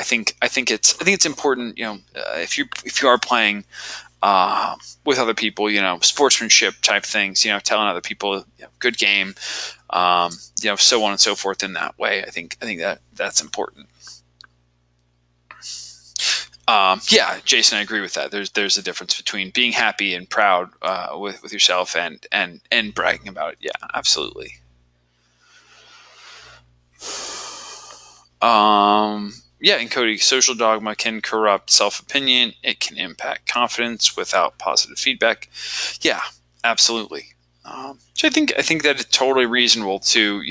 think it's important. If you are playing with other people, sportsmanship type things. Telling other people, good game. So on and so forth. In that way, I think that's important. Yeah, Jason, I agree with that. There's a difference between being happy and proud with yourself and bragging about it. Yeah, absolutely. Yeah, and Cody, social dogma can corrupt self-opinion. It can impact confidence without positive feedback. Yeah, absolutely. So I think that it's totally reasonable to,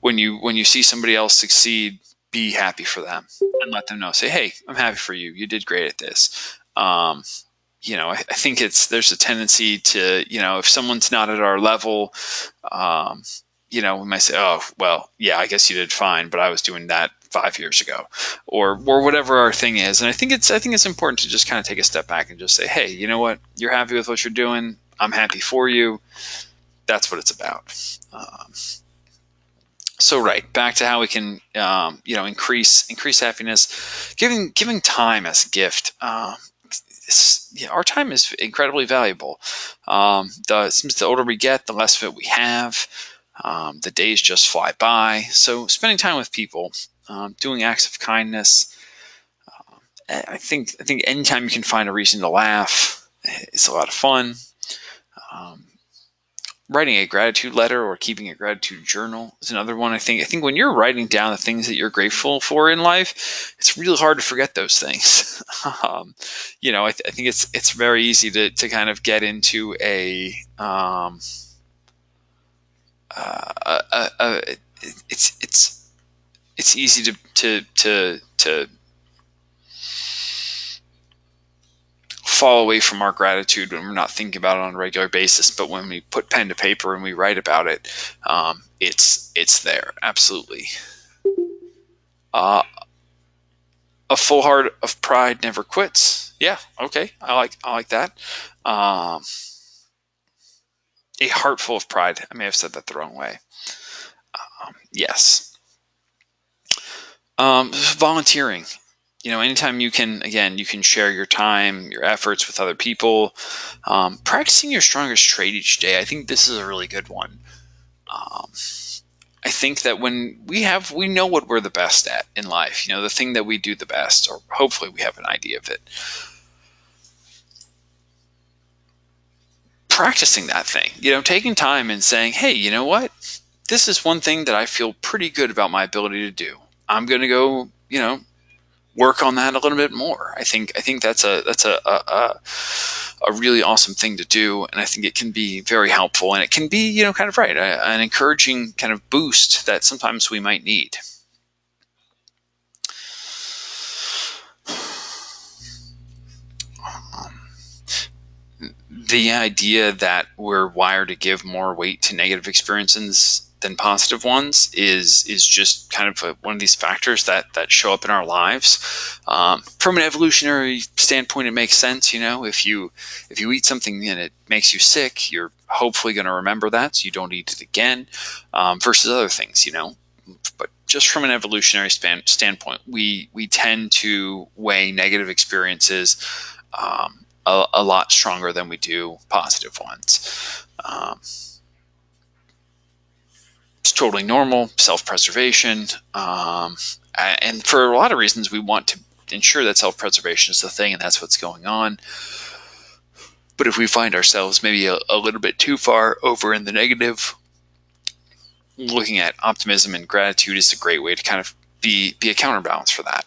when you see somebody else succeed, be happy for them and let them know. Say, hey, I'm happy for you. You did great at this. I think there's a tendency to, if someone's not at our level, um, we might say, oh, well, yeah, I guess you did fine, but I was doing that 5 years ago, or whatever our thing is. And I think it's important to just kind of take a step back and just say, hey, you know what? You're happy with what you're doing. I'm happy for you. That's what it's about. So right, back to how we can, increase happiness, giving time as a gift. Our time is incredibly valuable. Since the older we get, the less of it we have. The days just fly by. So spending time with people, doing acts of kindness. I think anytime you can find a reason to laugh, it's a lot of fun. Writing a gratitude letter or keeping a gratitude journal is another one. I think when you're writing down the things that you're grateful for in life, it's really hard to forget those things. I think it's very easy to kind of get into it's easy to fall away from our gratitude when we're not thinking about it on a regular basis. But when we put pen to paper and we write about it, it's there. Absolutely. A full heart of pride never quits. Yeah. Okay. I like that. A heart full of pride. I may have said that the wrong way. Yes. Volunteering. Anytime you can share your time, your efforts with other people. Practicing your strongest trait each day. I think this is a really good one. I think that when we know what we're the best at in life, the thing that we do the best, or hopefully we have an idea of it. Practicing that thing, taking time and saying, hey, you know what? This is one thing that I feel pretty good about my ability to do. I'm going to go, work on that a little bit more. I think that's a really awesome thing to do, and I think it can be very helpful, and it can be kind of right, an encouraging kind of boost that sometimes we might need. The idea that we're wired to give more weight to negative experiences than positive ones is just kind of one of these factors that show up in our lives. From an evolutionary standpoint, it makes sense. If you eat something and it makes you sick, you're hopefully going to remember that, so you don't eat it again. Versus other things, But just from an evolutionary standpoint, we tend to weigh negative experiences a lot stronger than we do positive ones. It's totally normal, self-preservation. And for a lot of reasons, we want to ensure that self-preservation is the thing, and that's what's going on. But if we find ourselves maybe a little bit too far over in the negative, looking at optimism and gratitude is a great way to kind of be a counterbalance for that.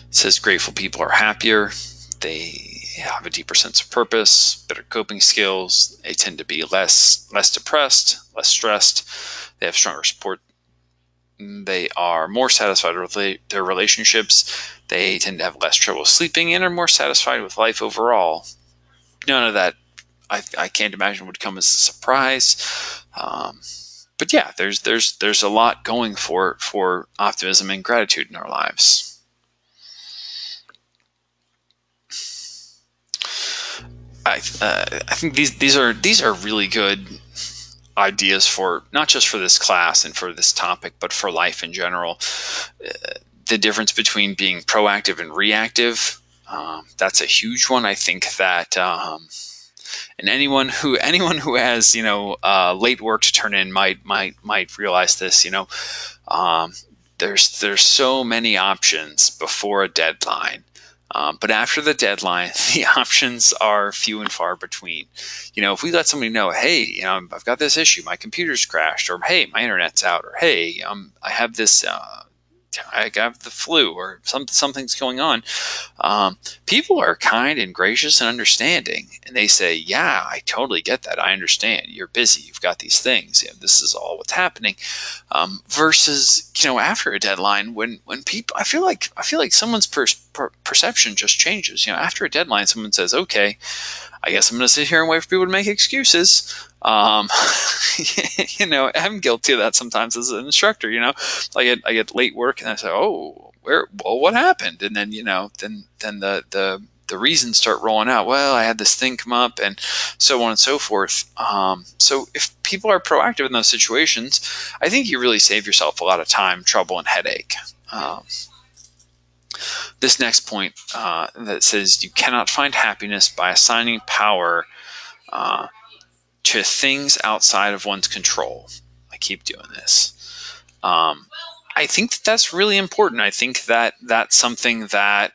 It says grateful people are happier. They have a deeper sense of purpose, better coping skills. They tend to be less depressed, less stressed. They have stronger support. They are more satisfied with their relationships. They tend to have less trouble sleeping and are more satisfied with life overall. None of that I can't imagine would come as a surprise. But yeah, there's a lot going for optimism and gratitude in our lives. I think these are really good ideas for not just for this class and for this topic, but for life in general. The difference between being proactive and reactive, that's a huge one. I think that and anyone who has late work to turn in might realize this. there's so many options before a deadline. But after the deadline, the options are few and far between. If we let somebody know, hey, I've got this issue, my computer's crashed, or hey, my internet's out, or hey, I have this, I have the flu, or something's going on. People are kind and gracious and understanding, and they say, yeah, I totally get that. I understand. You're busy. You've got these things. This is all what's happening. Versus, after a deadline, when people, I feel like someone's perception just changes. After a deadline, someone says, okay, I guess I'm going to sit here and wait for people to make excuses. I'm guilty of that sometimes as an instructor. I get late work and I say, oh, what happened? And then then the reasons start rolling out. Well, I had this thing come up, and so on and so forth. So if people are proactive in those situations, I think you really save yourself a lot of time, trouble, and headache. This next point that says you cannot find happiness by assigning power to things outside of one's control. I keep doing this. I think that's really important. I think that that's something that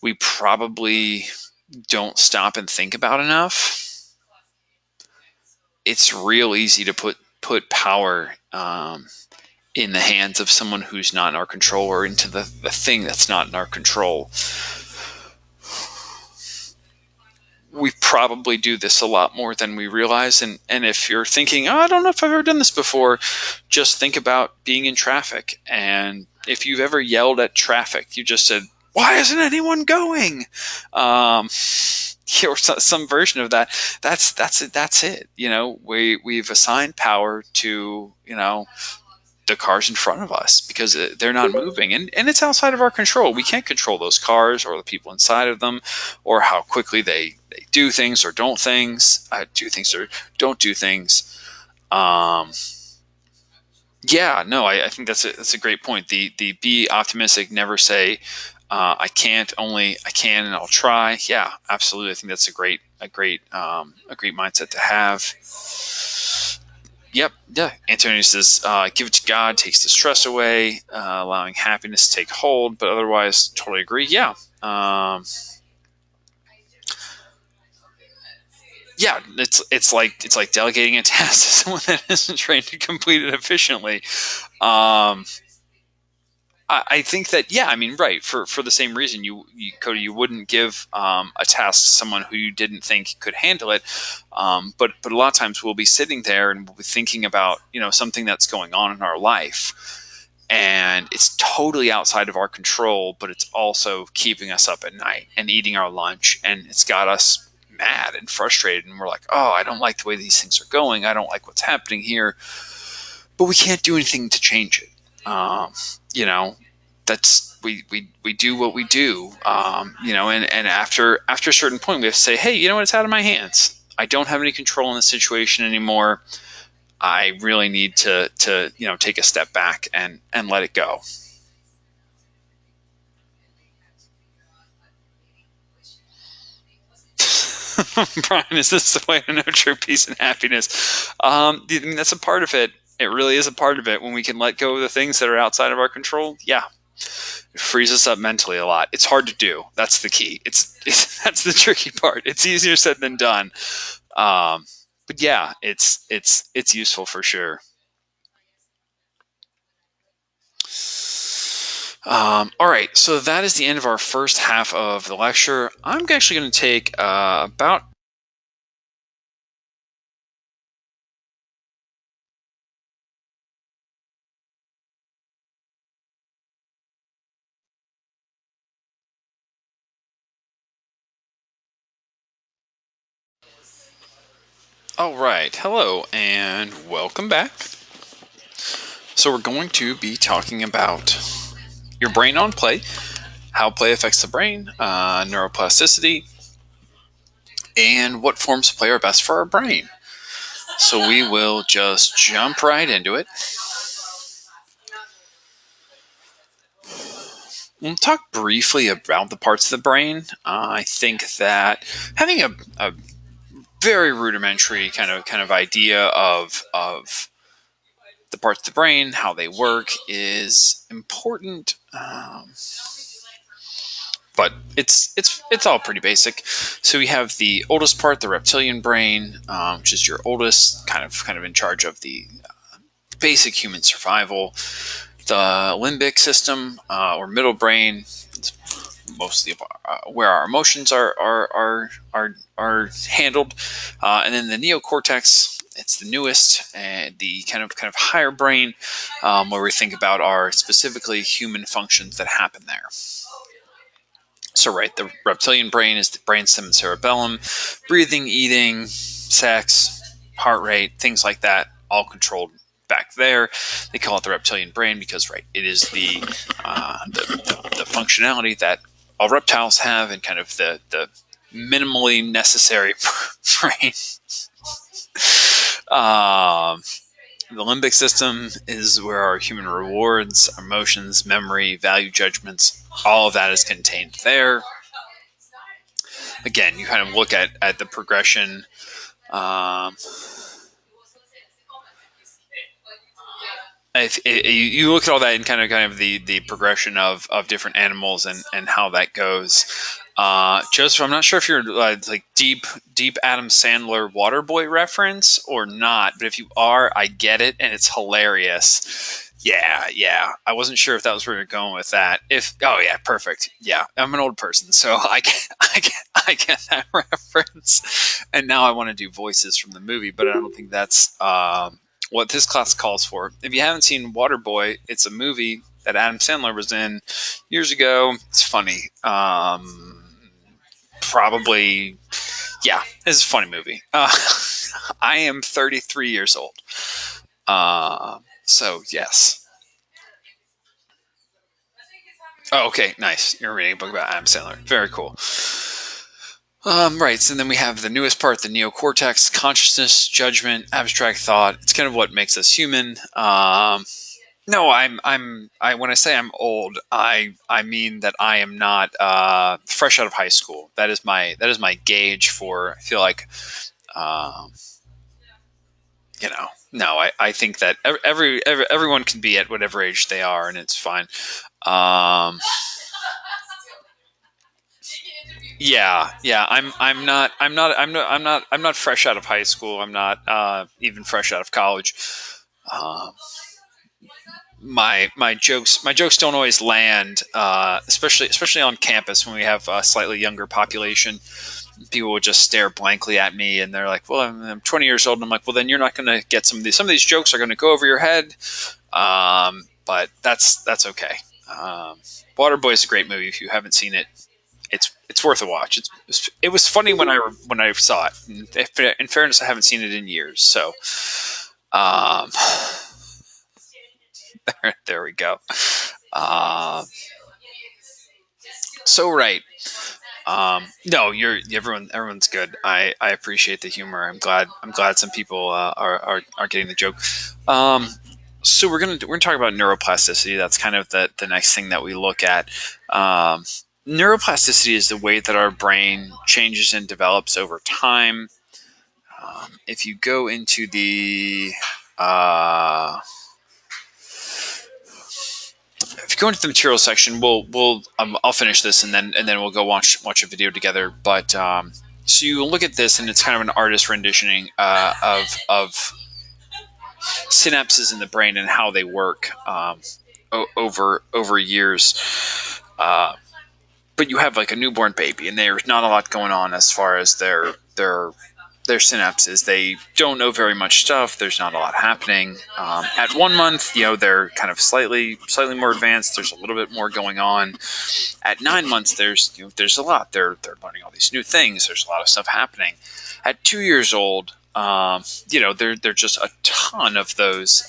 we probably don't stop and think about enough. It's real easy to put power in the hands of someone who's not in our control, or into the thing that's not in our control. We probably do this a lot more than we realize. And if you're thinking, I don't know if I've ever done this before, just think about being in traffic. And if you've ever yelled at traffic, you just said, why isn't anyone going? Or some version of that. That's it. We've assigned power to, the cars in front of us, because they're not moving, and it's outside of our control. We can't control those cars or the people inside of them, or how quickly they do things or don't things, do things or don't do things. I think that's a great point. The be optimistic, never say I can't, only I can and I'll try. Yeah, absolutely. I think that's a great mindset to have. Yep. Yeah. Antonio says, give it to God, takes the stress away, allowing happiness to take hold, but otherwise totally agree. Yeah. It's like delegating a task to someone that isn't trained to complete it efficiently. I think that, right. For the same reason, Cody, you wouldn't give a task to someone who you didn't think could handle it. But a lot of times we'll be sitting there and we'll be thinking about, something that's going on in our life, and it's totally outside of our control, but it's also keeping us up at night and eating our lunch, and it's got us mad and frustrated, and we're like, oh, I don't like the way these things are going. I don't like what's happening here, but we can't do anything to change it. That's we do what we do, and after a certain point, we have to say, hey, it's out of my hands. I don't have any control in the situation anymore. I really need to take a step back and let it go. Brian, is this the way to know true peace and happiness? That's a part of it. It really is a part of it. When we can let go of the things that are outside of our control, yeah, it frees us up mentally a lot. It's hard to do. That's the key. That's the tricky part. It's easier said than done. But yeah, it's useful for sure. All right, so that is the end of our first half of the lecture. I'm actually going to take about All right, hello and welcome back. So we're going to be talking about your brain on play, how play affects the brain, neuroplasticity, and what forms of play are best for our brain. So we will just jump right into it. We'll talk briefly about the parts of the brain. I think that having a very rudimentary kind of idea of the parts of the brain, how they work is important. But it's all pretty basic. So we have the oldest part, the reptilian brain, which is your oldest, kind of in charge of the basic human survival. The limbic system, or middle brain, it's mostly where our emotions are handled, and then the neocortex. It's the newest and the kind of higher brain, where we think about our specifically human functions that happen there. So, right, the reptilian brain is the brainstem and cerebellum, breathing, eating, sex, heart rate, things like that, all controlled back there. They call it the reptilian brain because, right, it is the functionality that all reptiles have, and kind of the minimally necessary brain. The limbic system is where our human rewards, emotions, memory, value judgments, all of that is contained there. Again, you kind of look at the progression. You look at all that and kind of the progression of different animals and how that goes. Joseph, I'm not sure if you're like deep Adam Sandler Waterboy reference or not, but if you are, I get it and it's hilarious. Yeah. I wasn't sure if that was where you're going with that. Oh yeah, perfect. Yeah, I'm an old person, so I get that reference, and now I want to do voices from the movie, but I don't think that's what this class calls for. If you haven't seen Waterboy, it's a movie that Adam Sandler was in years ago. It's funny. Probably, yeah, it's a funny movie. I am 33 years old. So, yes. Oh, okay, nice. You're reading a book about Adam Sandler. Very cool. Right, so then we have the newest part, the neocortex, consciousness, judgment, abstract thought. It's kind of what makes us human. No, when I say I'm old, I mean that I am not fresh out of high school. That is my gauge for. I feel like, no, I think that everyone can be at whatever age they are, and it's fine. Yeah. I'm not fresh out of high school. I'm not even fresh out of college. My jokes don't always land, especially on campus when we have a slightly younger population. People would just stare blankly at me, and they're like, "Well, I'm 20 years old," and I'm like, "Well, then you're not going to get some of these. Some of these jokes are going to go over your head." But that's okay. Waterboy is a great movie. If you haven't seen it, it's worth a watch. It was funny when I saw it. In fairness, I haven't seen it in years, so there we go. So right. No, everyone's good. I appreciate the humor. I'm glad some people are getting the joke. So we're gonna talk about neuroplasticity. That's kind of the next thing that we look at. Neuroplasticity is the way that our brain changes and develops over time. If you go into the material section, I'll finish this and then we'll go watch a video together. But so you look at this, and it's kind of an artist renditioning of synapses in the brain and how they work over years. But you have like a newborn baby, and there's not a lot going on as far as their synapses. They don't know very much stuff. There's not a lot happening. At 1 month, they're kind of slightly more advanced. There's a little bit more going on. At 9 months, there's a lot. They're learning all these new things. There's a lot of stuff happening. At 2 years old, they're just a ton of those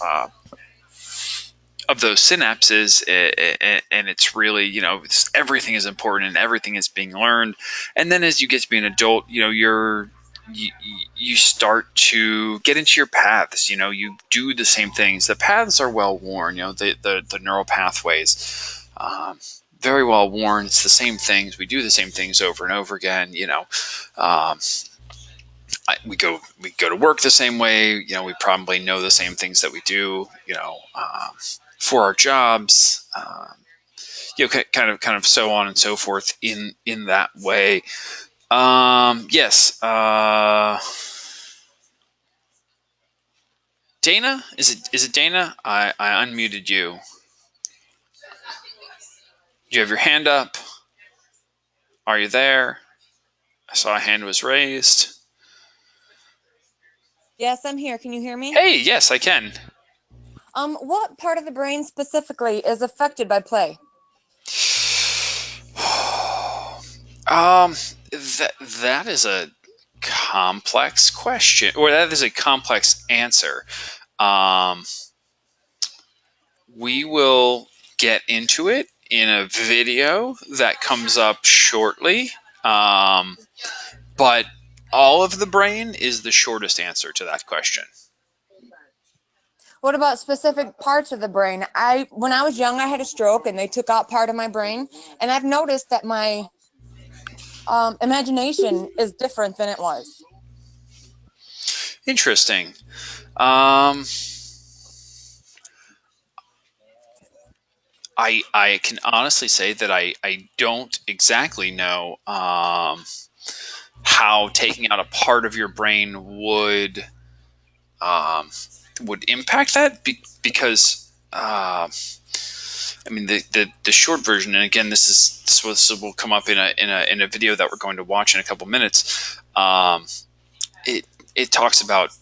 synapses, and it's really, everything is important and everything is being learned. And then as you get to be an adult, you start to get into your paths. You do the same things. The paths are well worn. The neural pathways, very well worn. It's the same things. We do the same things over and over again. we go to work the same way. You know, we probably know the same things that we do. You know, for our jobs. You know, kind of so on and so forth in that way. Yes. Dana, is it Dana? I unmuted you. Do you have your hand up? Are you there? I saw a hand was raised. Yes, I'm here. Can you hear me? Hey, yes, I can. What part of the brain specifically is affected by play? That is a complex question, or that is a complex answer. We will get into it in a video that comes up shortly. But all of the brain is the shortest answer to that question. What about specific parts of the brain? When I was young, I had a stroke and they took out part of my brain, and I've noticed that my imagination is different than it was. Interesting. I can honestly say that I don't exactly know how taking out a part of your brain would impact that because I mean the short version, and again this will come up in a video that we're going to watch in a couple minutes. It talks about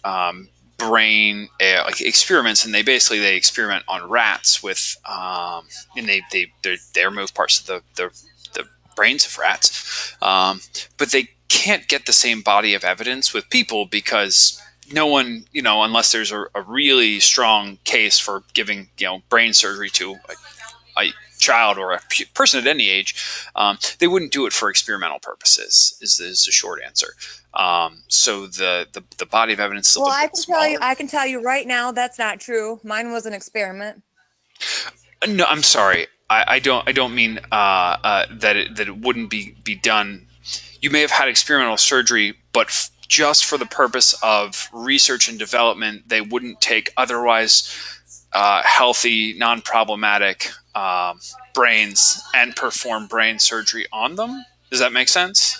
brain like experiments, and they experiment on rats with and they remove parts of the brains of rats, but they can't get the same body of evidence with people because no one, unless there's a really strong case for giving brain surgery to a child or a person at any age, they wouldn't do it for experimental purposes. Is the short answer. So the body of evidence is a little bit smaller. I can tell you right now that's not true. Mine was an experiment. No, I'm sorry. I don't mean that it wouldn't be done. You may have had experimental surgery, but just for the purpose of research and development, they wouldn't take otherwise healthy, non-problematic brains and perform brain surgery on them. Does that make sense?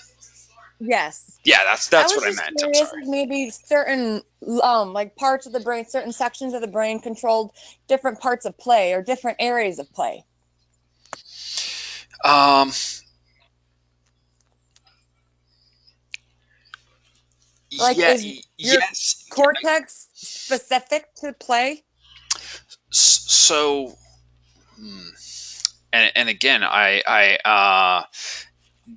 Yes. Yeah, that's what I meant. I'm sorry. Maybe certain like parts of the brain, certain sections of the brain controlled different parts of play or different areas of play. Like, yeah, is your cortex specific to play? So, and again, I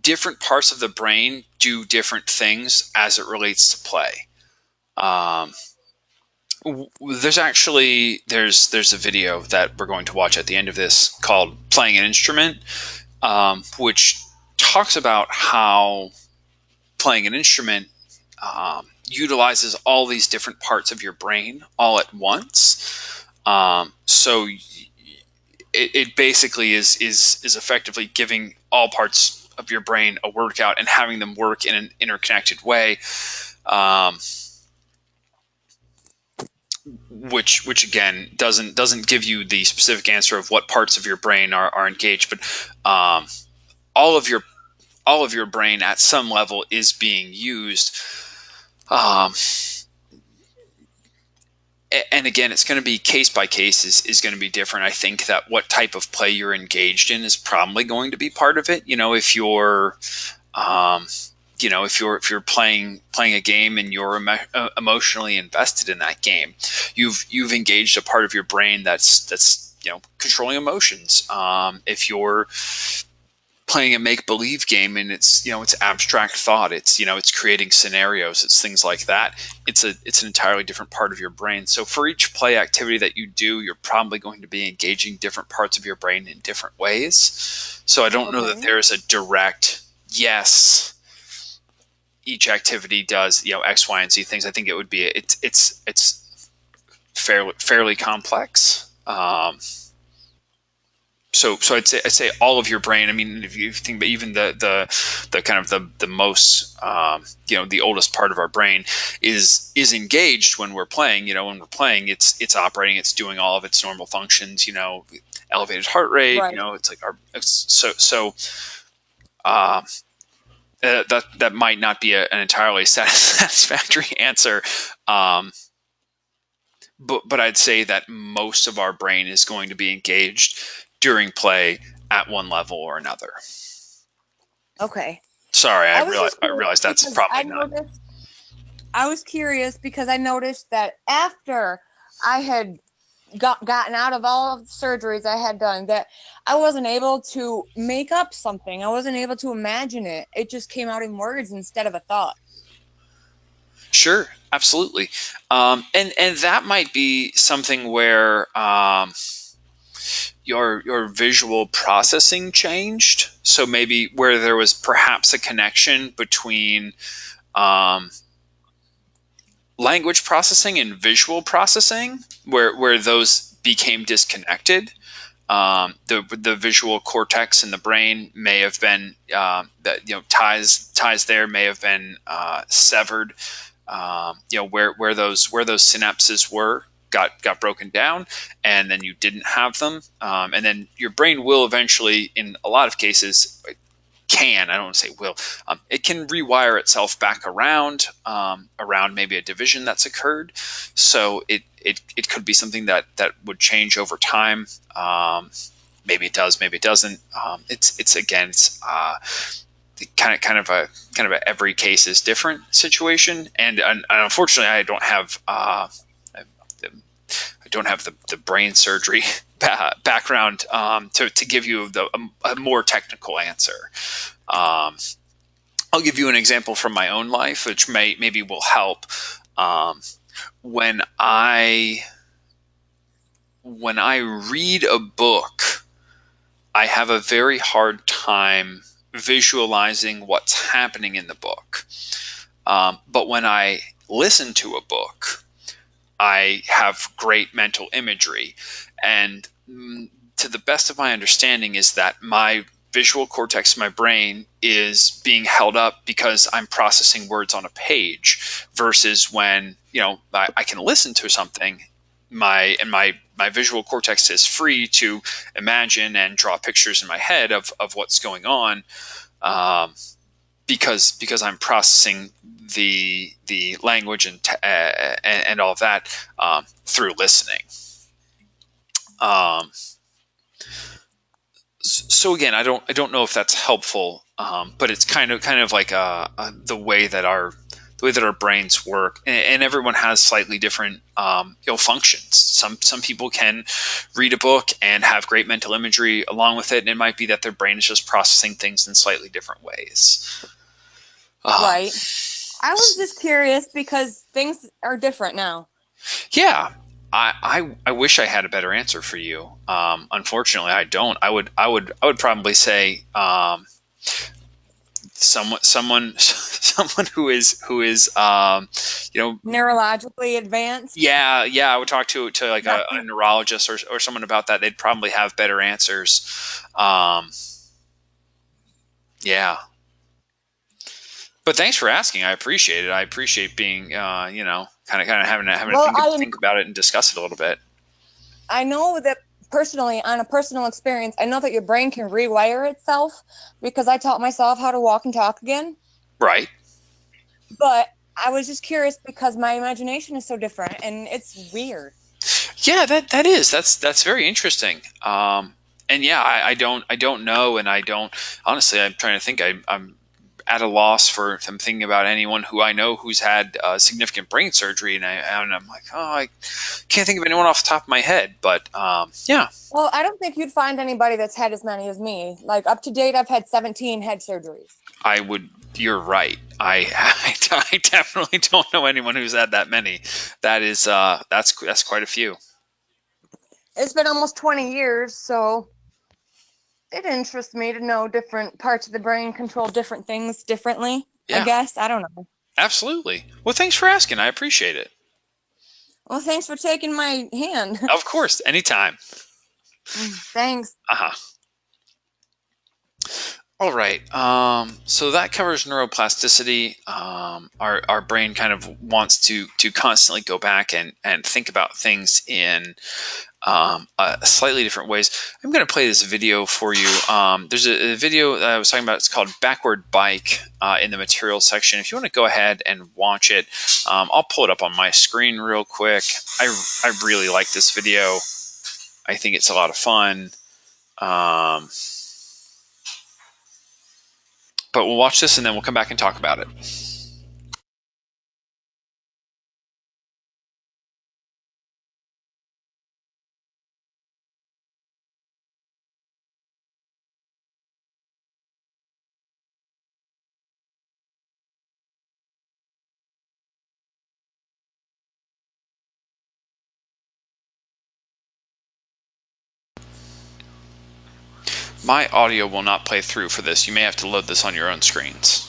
different parts of the brain do different things as it relates to play. There's a video that we're going to watch at the end of this called "Playing an Instrument," which talks about how playing an instrument utilizes all these different parts of your brain all at once. So it basically is effectively giving all parts of your brain a workout and having them work in an interconnected way. Which again doesn't give you the specific answer of what parts of your brain are engaged, but all of your brain at some level is being used. And again, it's going to be case by case is going to be different. I think that what type of play you're engaged in is probably going to be part of it. If you're if you're playing a game and you're emotionally invested in that game, you've engaged a part of your brain that's controlling emotions. If you're playing a make-believe game and it's abstract thought, it's creating scenarios, it's things like that, it's an entirely different part of your brain. So for each play activity that you do, you're probably going to be engaging different parts of your brain in different ways. So I don't know that there's a direct yes, each activity does X, Y, and Z things. I think it would be it's fairly complex. So I'd say all of your brain. I mean, if you think about even the kind of the most the oldest part of our brain is engaged when we're playing. When we're playing, it's operating, it's doing all of its normal functions. Elevated heart rate. Right. It's like that might not be an entirely satisfactory answer. But I'd say that most of our brain is going to be engaged during play at one level or another. Okay. Sorry, I was realize that's because probably not. I was curious because I noticed that after I had gotten out of all of the surgeries I had done, that I wasn't able to make up something. I wasn't able to imagine it. It just came out in words instead of a thought. Sure, absolutely. And that might be something where your visual processing changed. So maybe where there was perhaps a connection between language processing and visual processing, where those became disconnected. The visual cortex in the brain may have been ties there may have been severed. Where those synapses were got broken down, and then you didn't have them, and then your brain will eventually, in a lot of cases, I don't want to say will, it can rewire itself back around maybe a division that's occurred. So it could be something that would change over time. Maybe it does, maybe it doesn't. It's kind of a every case is different situation, and unfortunately I don't have the brain surgery background to give you a more technical answer. I'll give you an example from my own life, which maybe will help. When I read a book, I have a very hard time visualizing what's happening in the book. But when I listen to a book, I have great mental imagery. And to the best of my understanding is that my visual cortex in my brain is being held up because I'm processing words on a page, versus when I can listen to something, my visual cortex is free to imagine and draw pictures in my head of what's going on, because I'm processing the language and all of that through listening. So again, I don't know if that's helpful, but it's kind of like the way that our brains work, and everyone has slightly different functions. Some people can read a book and have great mental imagery along with it, and it might be that their brain is just processing things in slightly different ways. Right. I was just curious because things are different now. Yeah. I wish I had a better answer for you. Unfortunately, I don't. I would probably say someone who is neurologically advanced. Yeah, I would talk to like a neurologist or someone about that. They'd probably have better answers. Yeah. But thanks for asking. I appreciate it. I appreciate being kind of having to think about it and discuss it a little bit. I know that personally, on a personal experience, I know that your brain can rewire itself because I taught myself how to walk and talk again. Right. But I was just curious because my imagination is so different and it's weird. Yeah, that's very interesting. And yeah, I don't know, and I don't honestly. I'm trying to think. I'm at a loss for I'm thinking about anyone who I know who's had significant brain surgery, and I'm like, I can't think of anyone off the top of my head. But yeah. Well, I don't think you'd find anybody that's had as many as me. Like up to date, I've had 17 head surgeries. You're right. I definitely don't know anyone who's had that many. That is that's quite a few. It's been almost 20 years, so it interests me to know different parts of the brain control different things differently. Yeah. I guess. I don't know. Absolutely. Well, thanks for asking. I appreciate it. Well, thanks for taking my hand. Of course. Anytime. Thanks. All right. So that covers neuroplasticity. Our brain kind of wants to constantly go back and think about things in slightly different ways. I'm going to play this video for you. There's a video that I was talking about. It's called Backward Bike in the materials section. If you want to go ahead and watch it, I'll pull it up on my screen real quick. I really like this video. I think it's a lot of fun. But we'll watch this and then we'll come back and talk about it. My audio will not play through for this. You may have to load this on your own screens.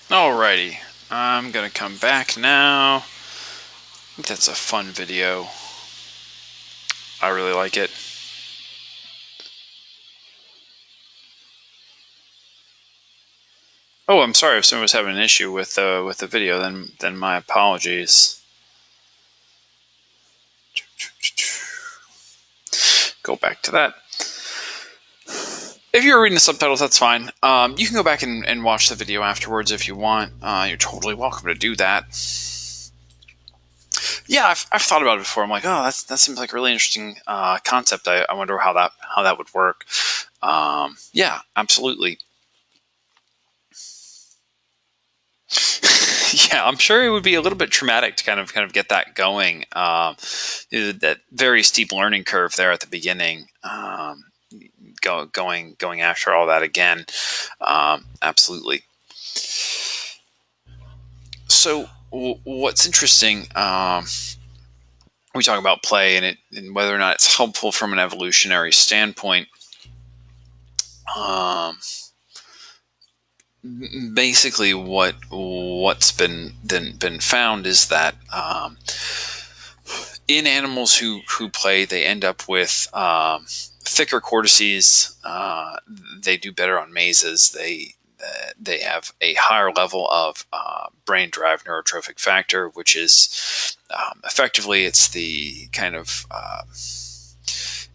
Alrighty, I'm gonna come back now. I think that's a fun video. I really like it. Oh, I'm sorry if someone was having an issue with the video. Then my apologies. Go back to that. If you're reading the subtitles, that's fine. You can go back and watch the video afterwards if you want. You're totally welcome to do that. Yeah, I've thought about it before. I'm like, oh, that seems like a really interesting concept. I wonder how that would work. Yeah, absolutely. Yeah, I'm sure it would be a little bit traumatic to kind of get that going. That very steep learning curve there at the beginning. Going after all that again. Absolutely. So what's interesting? We talk about play and whether or not it's helpful from an evolutionary standpoint. Basically, what's been found is that in animals who play, they end up with thicker cortices. They do better on mazes. They have a higher level of brain-derived neurotrophic factor, which is effectively it's the kind of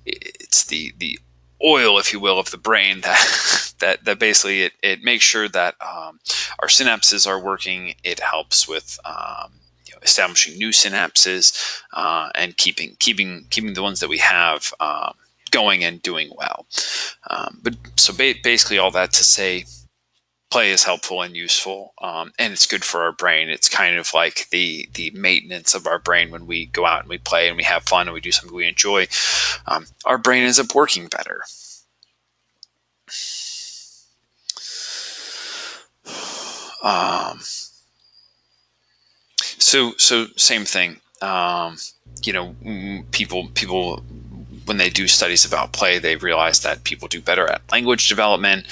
it's the oil, if you will, of the brain that basically it makes sure that our synapses are working. It helps with establishing new synapses and keeping the ones that we have going and doing well. But so basically, all that to say, play is helpful and useful, and it's good for our brain. It's kind of like the maintenance of our brain when we go out and we play and we have fun and we do something we enjoy. Our brain ends up working better. So same thing. People when they do studies about play, they realize that people do better at language development,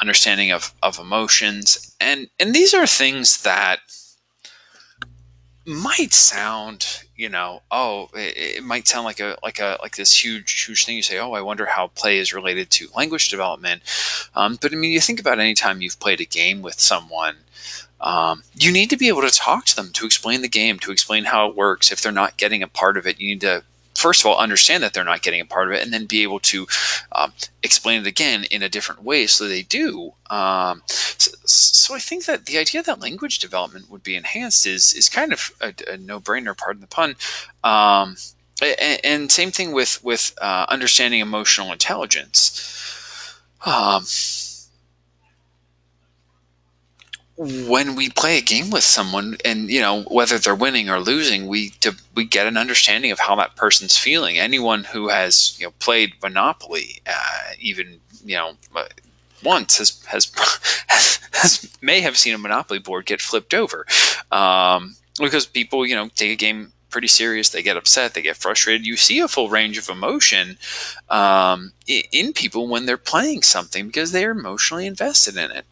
understanding of emotions, and these are things that might sound, it might sound like this huge thing. You say, oh, I wonder how play is related to language development. But I mean, you think about any time you've played a game with someone. You need to be able to talk to them, to explain the game, to explain how it works. If they're not getting a part of it, you need to, first of all, understand that they're not getting a part of it, and then be able to explain it again in a different way so they do. So I think that the idea that language development would be enhanced is kind of a no-brainer, pardon the pun. And same thing with understanding emotional intelligence. When we play a game with someone, and whether they're winning or losing, we get an understanding of how that person's feeling. Anyone who has played Monopoly, even once has may have seen a Monopoly board get flipped over, because people take a game pretty serious. They get upset, they get frustrated. You see a full range of emotion in people when they're playing something because they're emotionally invested in it.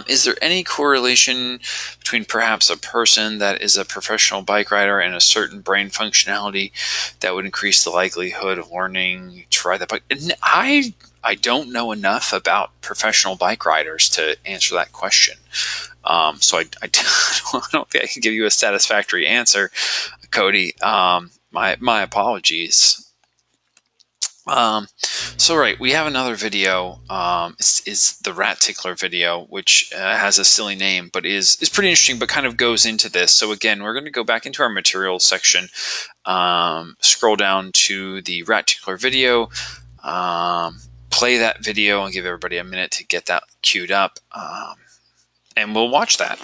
Is there any correlation between perhaps a person that is a professional bike rider and a certain brain functionality that would increase the likelihood of learning to ride the bike? I don't know enough about professional bike riders to answer that question. So I don't think I can give you a satisfactory answer, Cody. My apologies. So right, we have another video. Is the rat tickler video, which has a silly name, but is pretty interesting, but kind of goes into this. So again, we're going to go back into our materials section, scroll down to the rat tickler video, play that video, and give everybody a minute to get that queued up, and we'll watch that.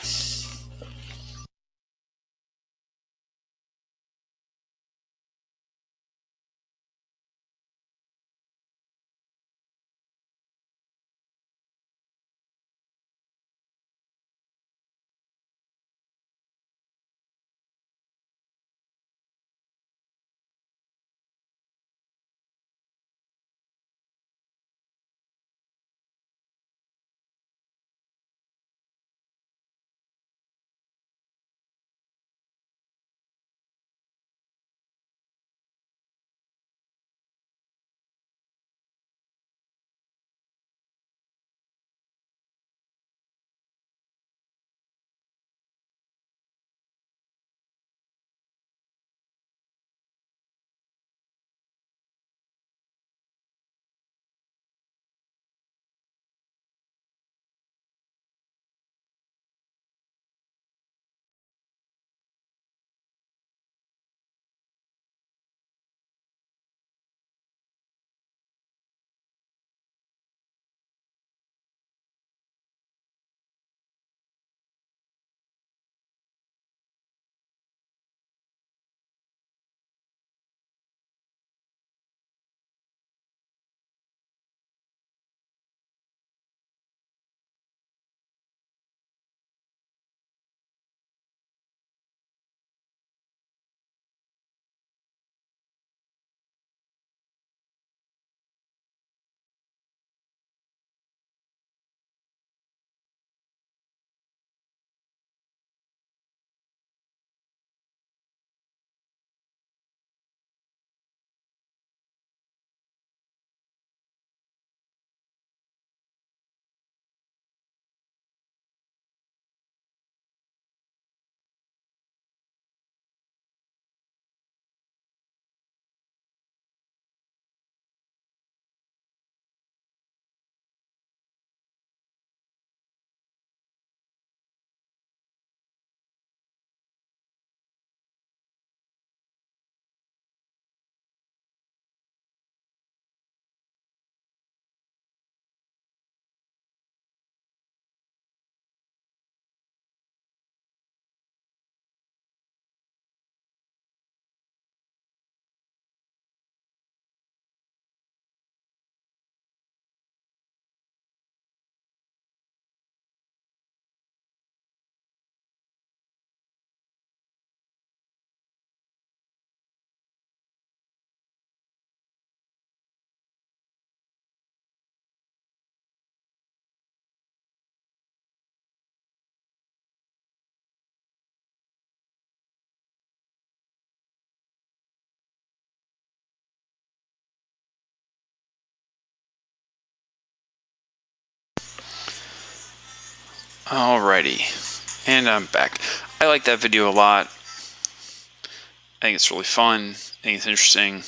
Alrighty, and I'm back. I like that video a lot. I think it's really fun. I think it's interesting.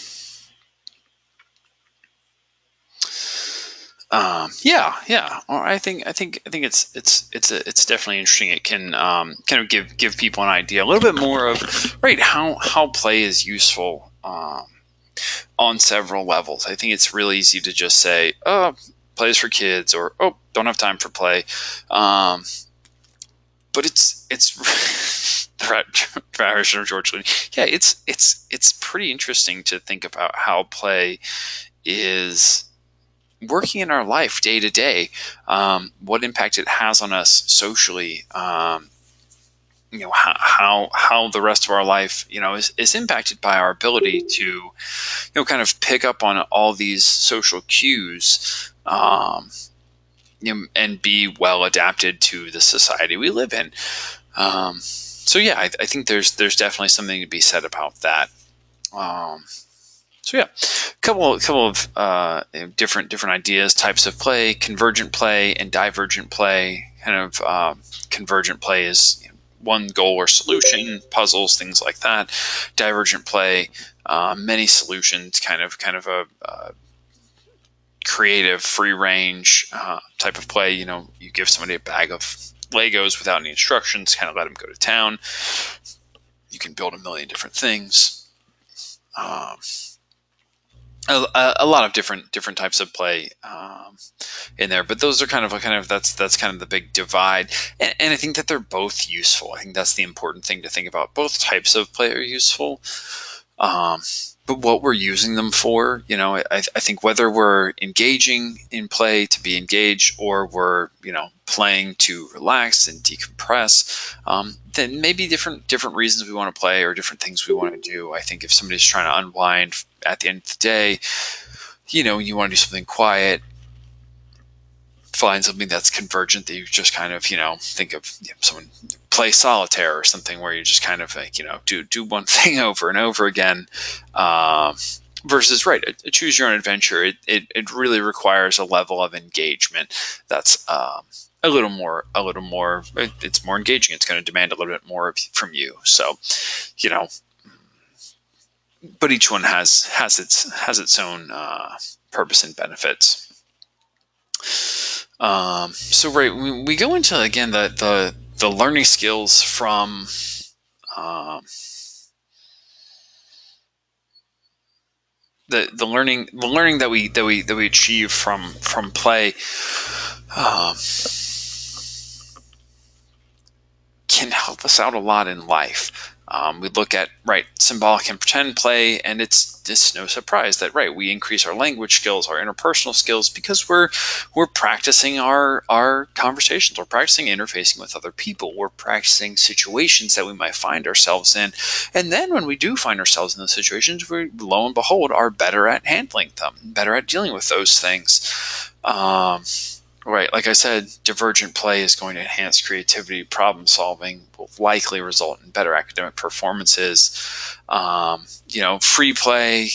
Yeah. I think it's definitely interesting. It can kind of give people an idea, a little bit more of how play is useful on several levels. I think it's really easy to just say, oh, play is for kids, or oh, don't have time for play. But it's the version of George Clooney. Yeah, it's pretty interesting to think about how play is working in our life day to day, what impact it has on us socially, how the rest of our life, is impacted by our ability to, kind of pick up on all these social cues, and be well adapted to the society we live in. So yeah, I think there's definitely something to be said about that. So yeah, a couple of different ideas, types of play: convergent play and divergent play. Kind of convergent play is one goal or solution, puzzles, things like that. Divergent play, many solutions, kind of a creative, free range type of play. You give somebody a bag of Legos without any instructions, kind of let them go to town. You can build a million different things. A lot of different types of play in there, but those are that's kind of the big divide, and I think that they're both useful. I think that's the important thing to think about. Both types of play are useful, but what we're using them for, I think whether we're engaging in play to be engaged, or we're playing to relax and decompress, then maybe different reasons we want to play, or different things we want to do. I think if somebody's trying to unwind at the end of the day, you want to do something quiet, find something that's convergent, that you just kind of think of someone play solitaire or something, where you just kind of like do one thing over and over again, versus a choose your own adventure. It really requires a level of engagement that's a little more it's more engaging. It's going to demand a little bit more from you. So but each one has its own purpose and benefits. So we go into, again, the learning skills from the learning that we achieve from play can help us out a lot in life. We look at symbolic and pretend play, and it's no surprise that we increase our language skills, our interpersonal skills, because we're practicing our conversations. We're practicing interfacing with other people. We're practicing situations that we might find ourselves in, and then when we do find ourselves in those situations, we, lo and behold, are better at handling them, better at dealing with those things. Like I said, divergent play is going to enhance creativity, problem solving, will likely result in better academic performances. Free play,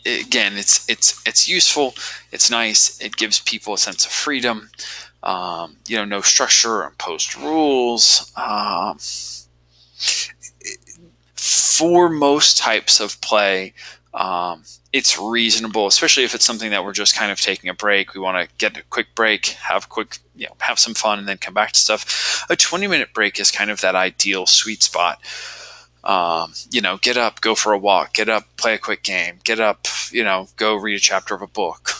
again, it's useful, it's nice, it gives people a sense of freedom. No structure or imposed rules. For most types of play, it's reasonable, especially if it's something that we're just kind of taking a break. We want to get a quick break, have some fun, and then come back to stuff. A 20-minute break is kind of that ideal sweet spot. Get up, go for a walk, get up, play a quick game, get up, go read a chapter of a book.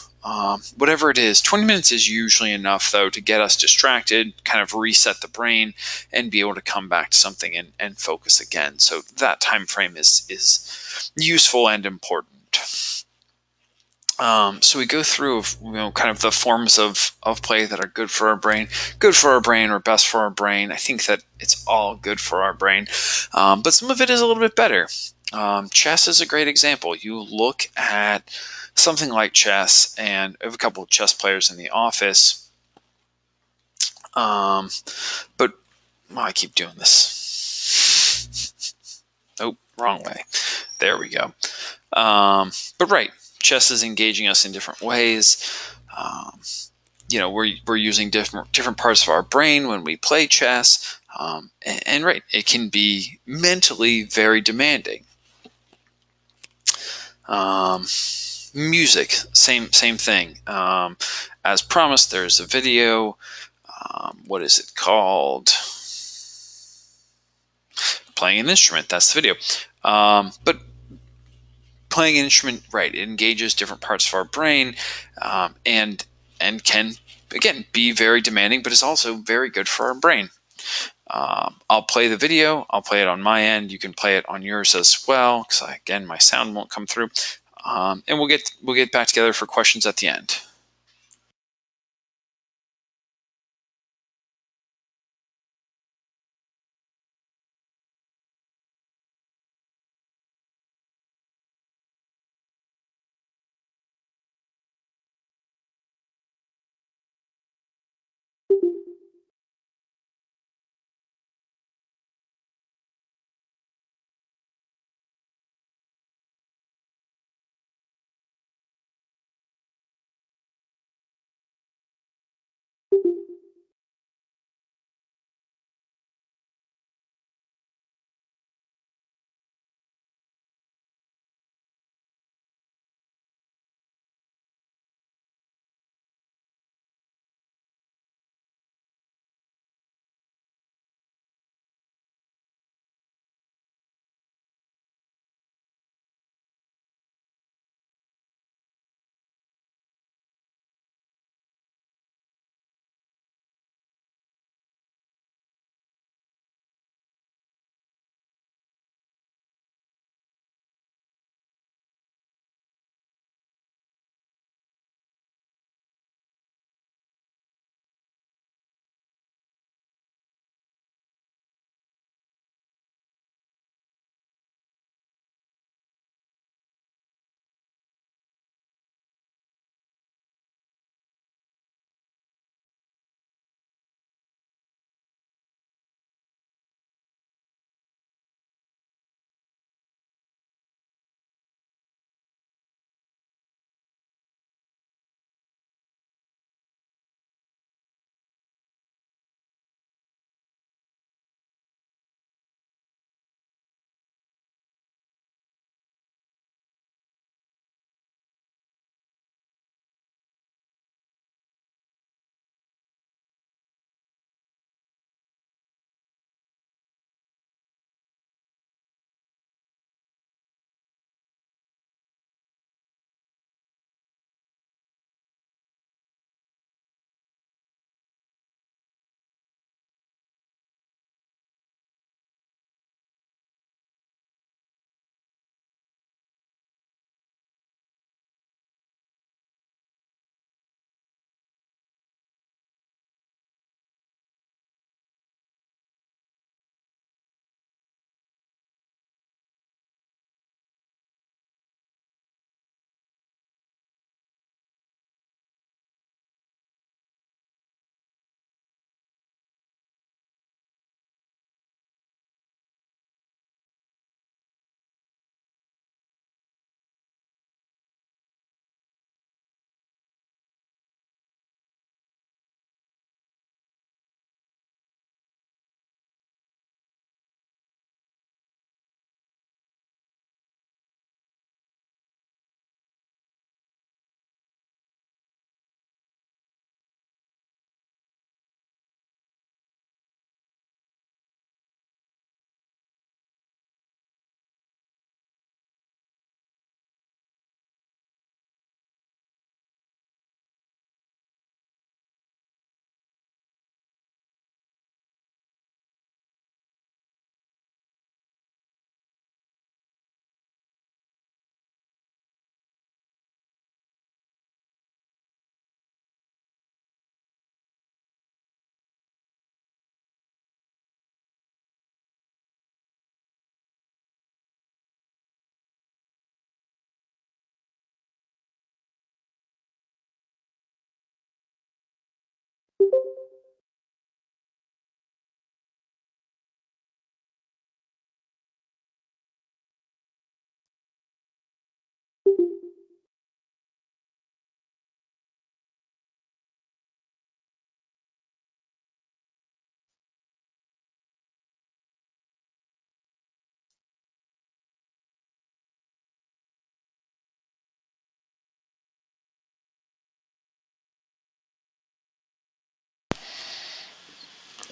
Whatever it is, 20 minutes is usually enough, though, to get us distracted, kind of reset the brain, and be able to come back to something and focus again. So that time frame is useful and important. So we go through, kind of the forms of play that are good for our brain, or best for our brain. I think that it's all good for our brain, but some of it is a little bit better. Chess is a great example. You look at something like chess, and I have a couple of chess players in the office. But I keep doing this. Oh, wrong way. There we go. But chess is engaging us in different ways. we're using different parts of our brain when we play chess, and right, it can be mentally very demanding. Music, same thing. As promised, there's a video. What is it called? Playing an instrument. That's the video. But playing an instrument, right, it engages different parts of our brain, and can, again, be very demanding, but is also very good for our brain. I'll play the video. I'll play it on my end. You can play it on yours as well, because again, my sound won't come through. And we'll get back together for questions at the end.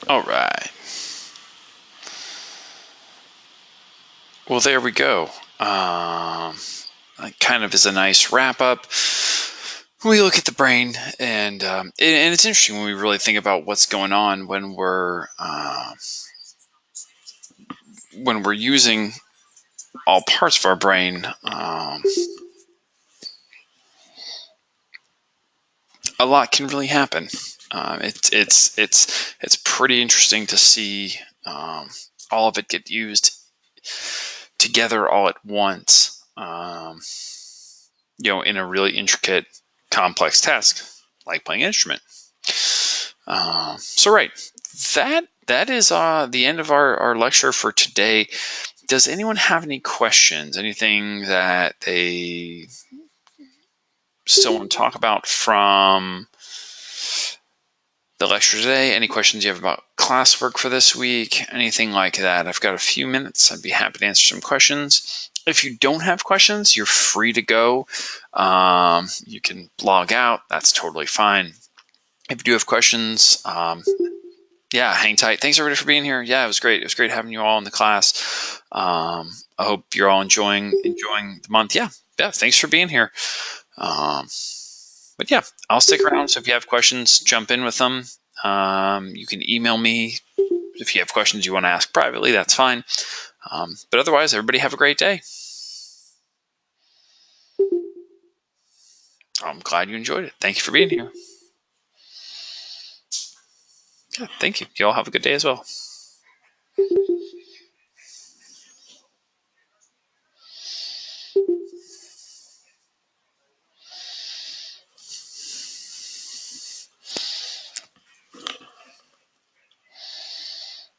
All right. Well, there we go. Kind of as a nice wrap up, we look at the brain, and it's interesting when we really think about what's going on when we're using all parts of our brain. A lot can really happen. It's pretty interesting to see all of it get used together all at once. In a really intricate, complex task like playing an instrument. So right, that is the end of our lecture for today. Does anyone have any questions? Anything that they still want to talk about from the lecture today? Any questions you have about classwork for this week? Anything like that? I've got a few minutes. I'd be happy to answer some questions. If you don't have questions, you're free to go. You can log out. That's totally fine. If you do have questions, yeah, hang tight. Thanks everybody for being here. Yeah, it was great. It was great having you all in the class. I hope you're all enjoying the month. Yeah. Thanks for being here. But yeah, I'll stick around. So if you have questions, jump in with them. You can email me if you have questions you want to ask privately. That's fine. But otherwise, everybody have a great day. I'm glad you enjoyed it. Thank you for being here. Yeah, thank you. You all have a good day as well.